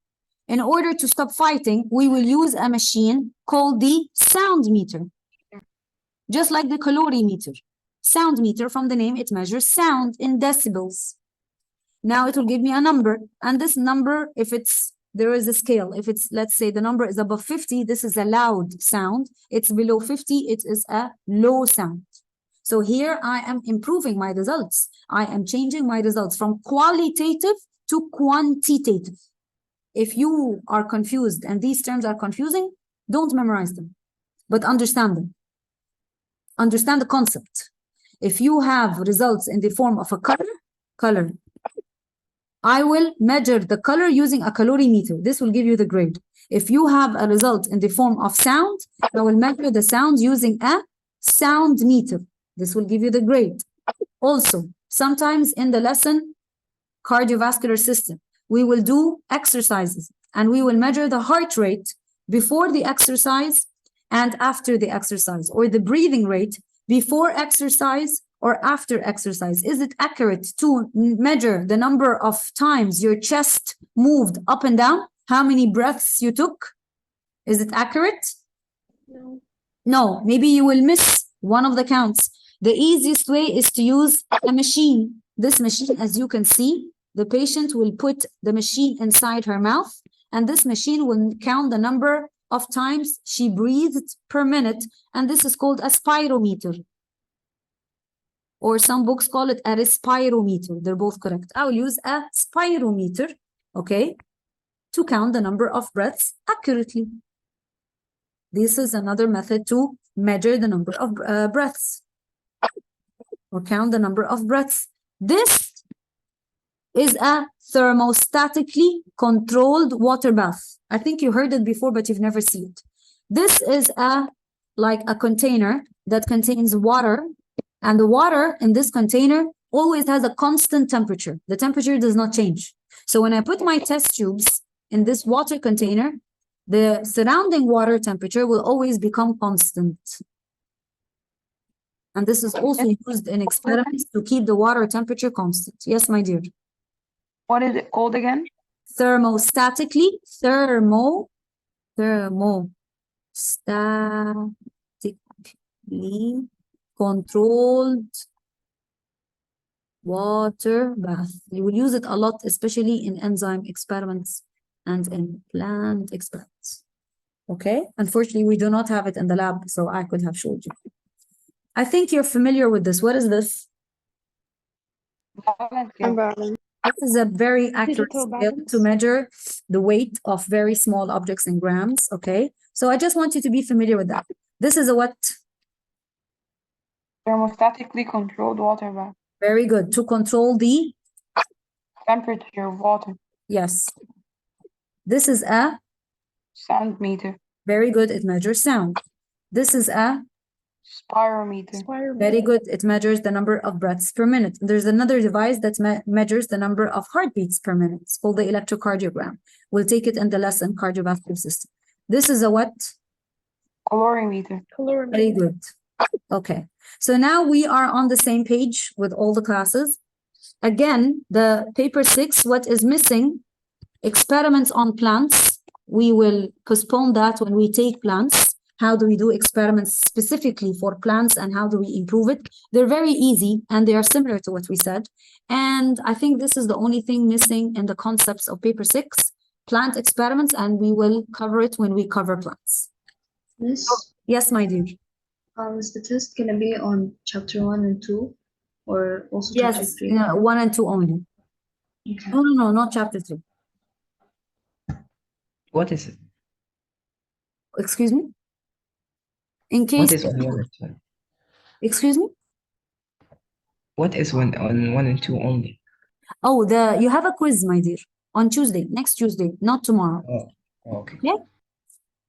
In order to stop fighting, we will use a machine called the sound meter. Just like the calorimeter. Sound meter, from the name, it measures sound in decibels. Now it will give me a number. And this number, if there is a scale. If it's, let's say the number is above 50, this is a loud sound. It's below 50, it is a low sound. So here I am improving my results. I am changing my results from qualitative to quantitative. If you are confused and these terms are confusing, don't memorize them, but understand them. Understand the concept. If you have results in the form of a color, I will measure the color using a calorimeter. This will give you the grade. If you have a result in the form of sound, I will measure the sound using a sound meter. This will give you the grade. Also, sometimes in the lesson, cardiovascular system, we will do exercises and we will measure the heart rate before the exercise and after the exercise, or the breathing rate before exercise or after exercise. Is it accurate to measure the number of times your chest moved up and down? How many breaths you took? Is it accurate? No. No, maybe you will miss one of the counts. The easiest way is to use a machine. This machine, as you can see, the patient will put the machine inside her mouth, and this machine will count the number of times she breathed per minute, and this is called a spirometer. Or some books call it a respirometer. They're both correct. I will use a spirometer, okay, to count the number of breaths accurately. This is another method to measure the number of breaths, or count the number of breaths. This is a thermostatically controlled water bath. I think you heard it before, but you've never seen it. This is like a container that contains water, and the water in this container always has a constant temperature. The temperature does not change. So when I put my test tubes in this water container, the surrounding water temperature will always become constant. And this is also used in experiments to keep the water temperature constant. Yes, my dear. What is it called again? Thermostatically controlled water bath. You will use it a lot, especially in enzyme experiments and in plant experiments. Okay, unfortunately, we do not have it in the lab, so I could have showed you. I think you're familiar with this. What is this? This is a very accurate scale to measure the weight of very small objects in grams, okay? So I just want you to be familiar with that. This is a what? Thermostatically controlled water bath. Very good. To control the temperature of water. Yes. This is a, Sound meter. very good, it measures sound. This is a, Spirometer. very good, it measures the number of breaths per minute. There's another device that measures the number of heartbeats per minute. It's called the electrocardiogram. We'll take it in the lesson cardiovascular system. This is a what? Calorimeter. Very good. Okay. So now we are on the same page with all the classes. Again, the paper 6, what is missing? Experiments on plants. We will postpone that when we take plants. How do we do experiments specifically for plants and how do we improve it? They're very easy and they are similar to what we said. And I think this is the only thing missing in the concepts of paper 6, plant experiments, and we will cover it when we cover plants. Miss, Yes, my dear. is the test gonna be on chapter 1 and 2, or also chapter Yes, 3? 1 and 2 only. Okay. No, not chapter 3. What is it? Excuse me? In What case, is on 1 and 2? excuse me? What is when on 1 and 2 only? Oh, you have a quiz, my dear, on Tuesday, next Tuesday, not tomorrow. Oh, okay. Yeah.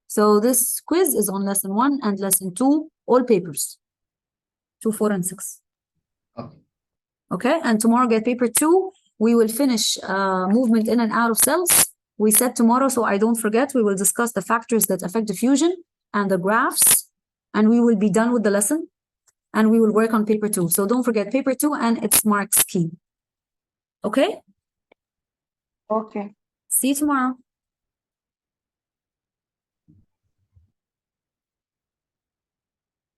So this quiz is on lesson 1 and lesson 2, all papers. 2, 4, and 6. Okay. Okay, and tomorrow get paper 2. We will finish movement in and out of cells. We said tomorrow, so I don't forget, we will discuss the factors that affect diffusion and the graphs, and we will be done with the lesson, and we will work on paper 2. So don't forget paper 2 and its mark scheme. Okay? Okay. See you tomorrow.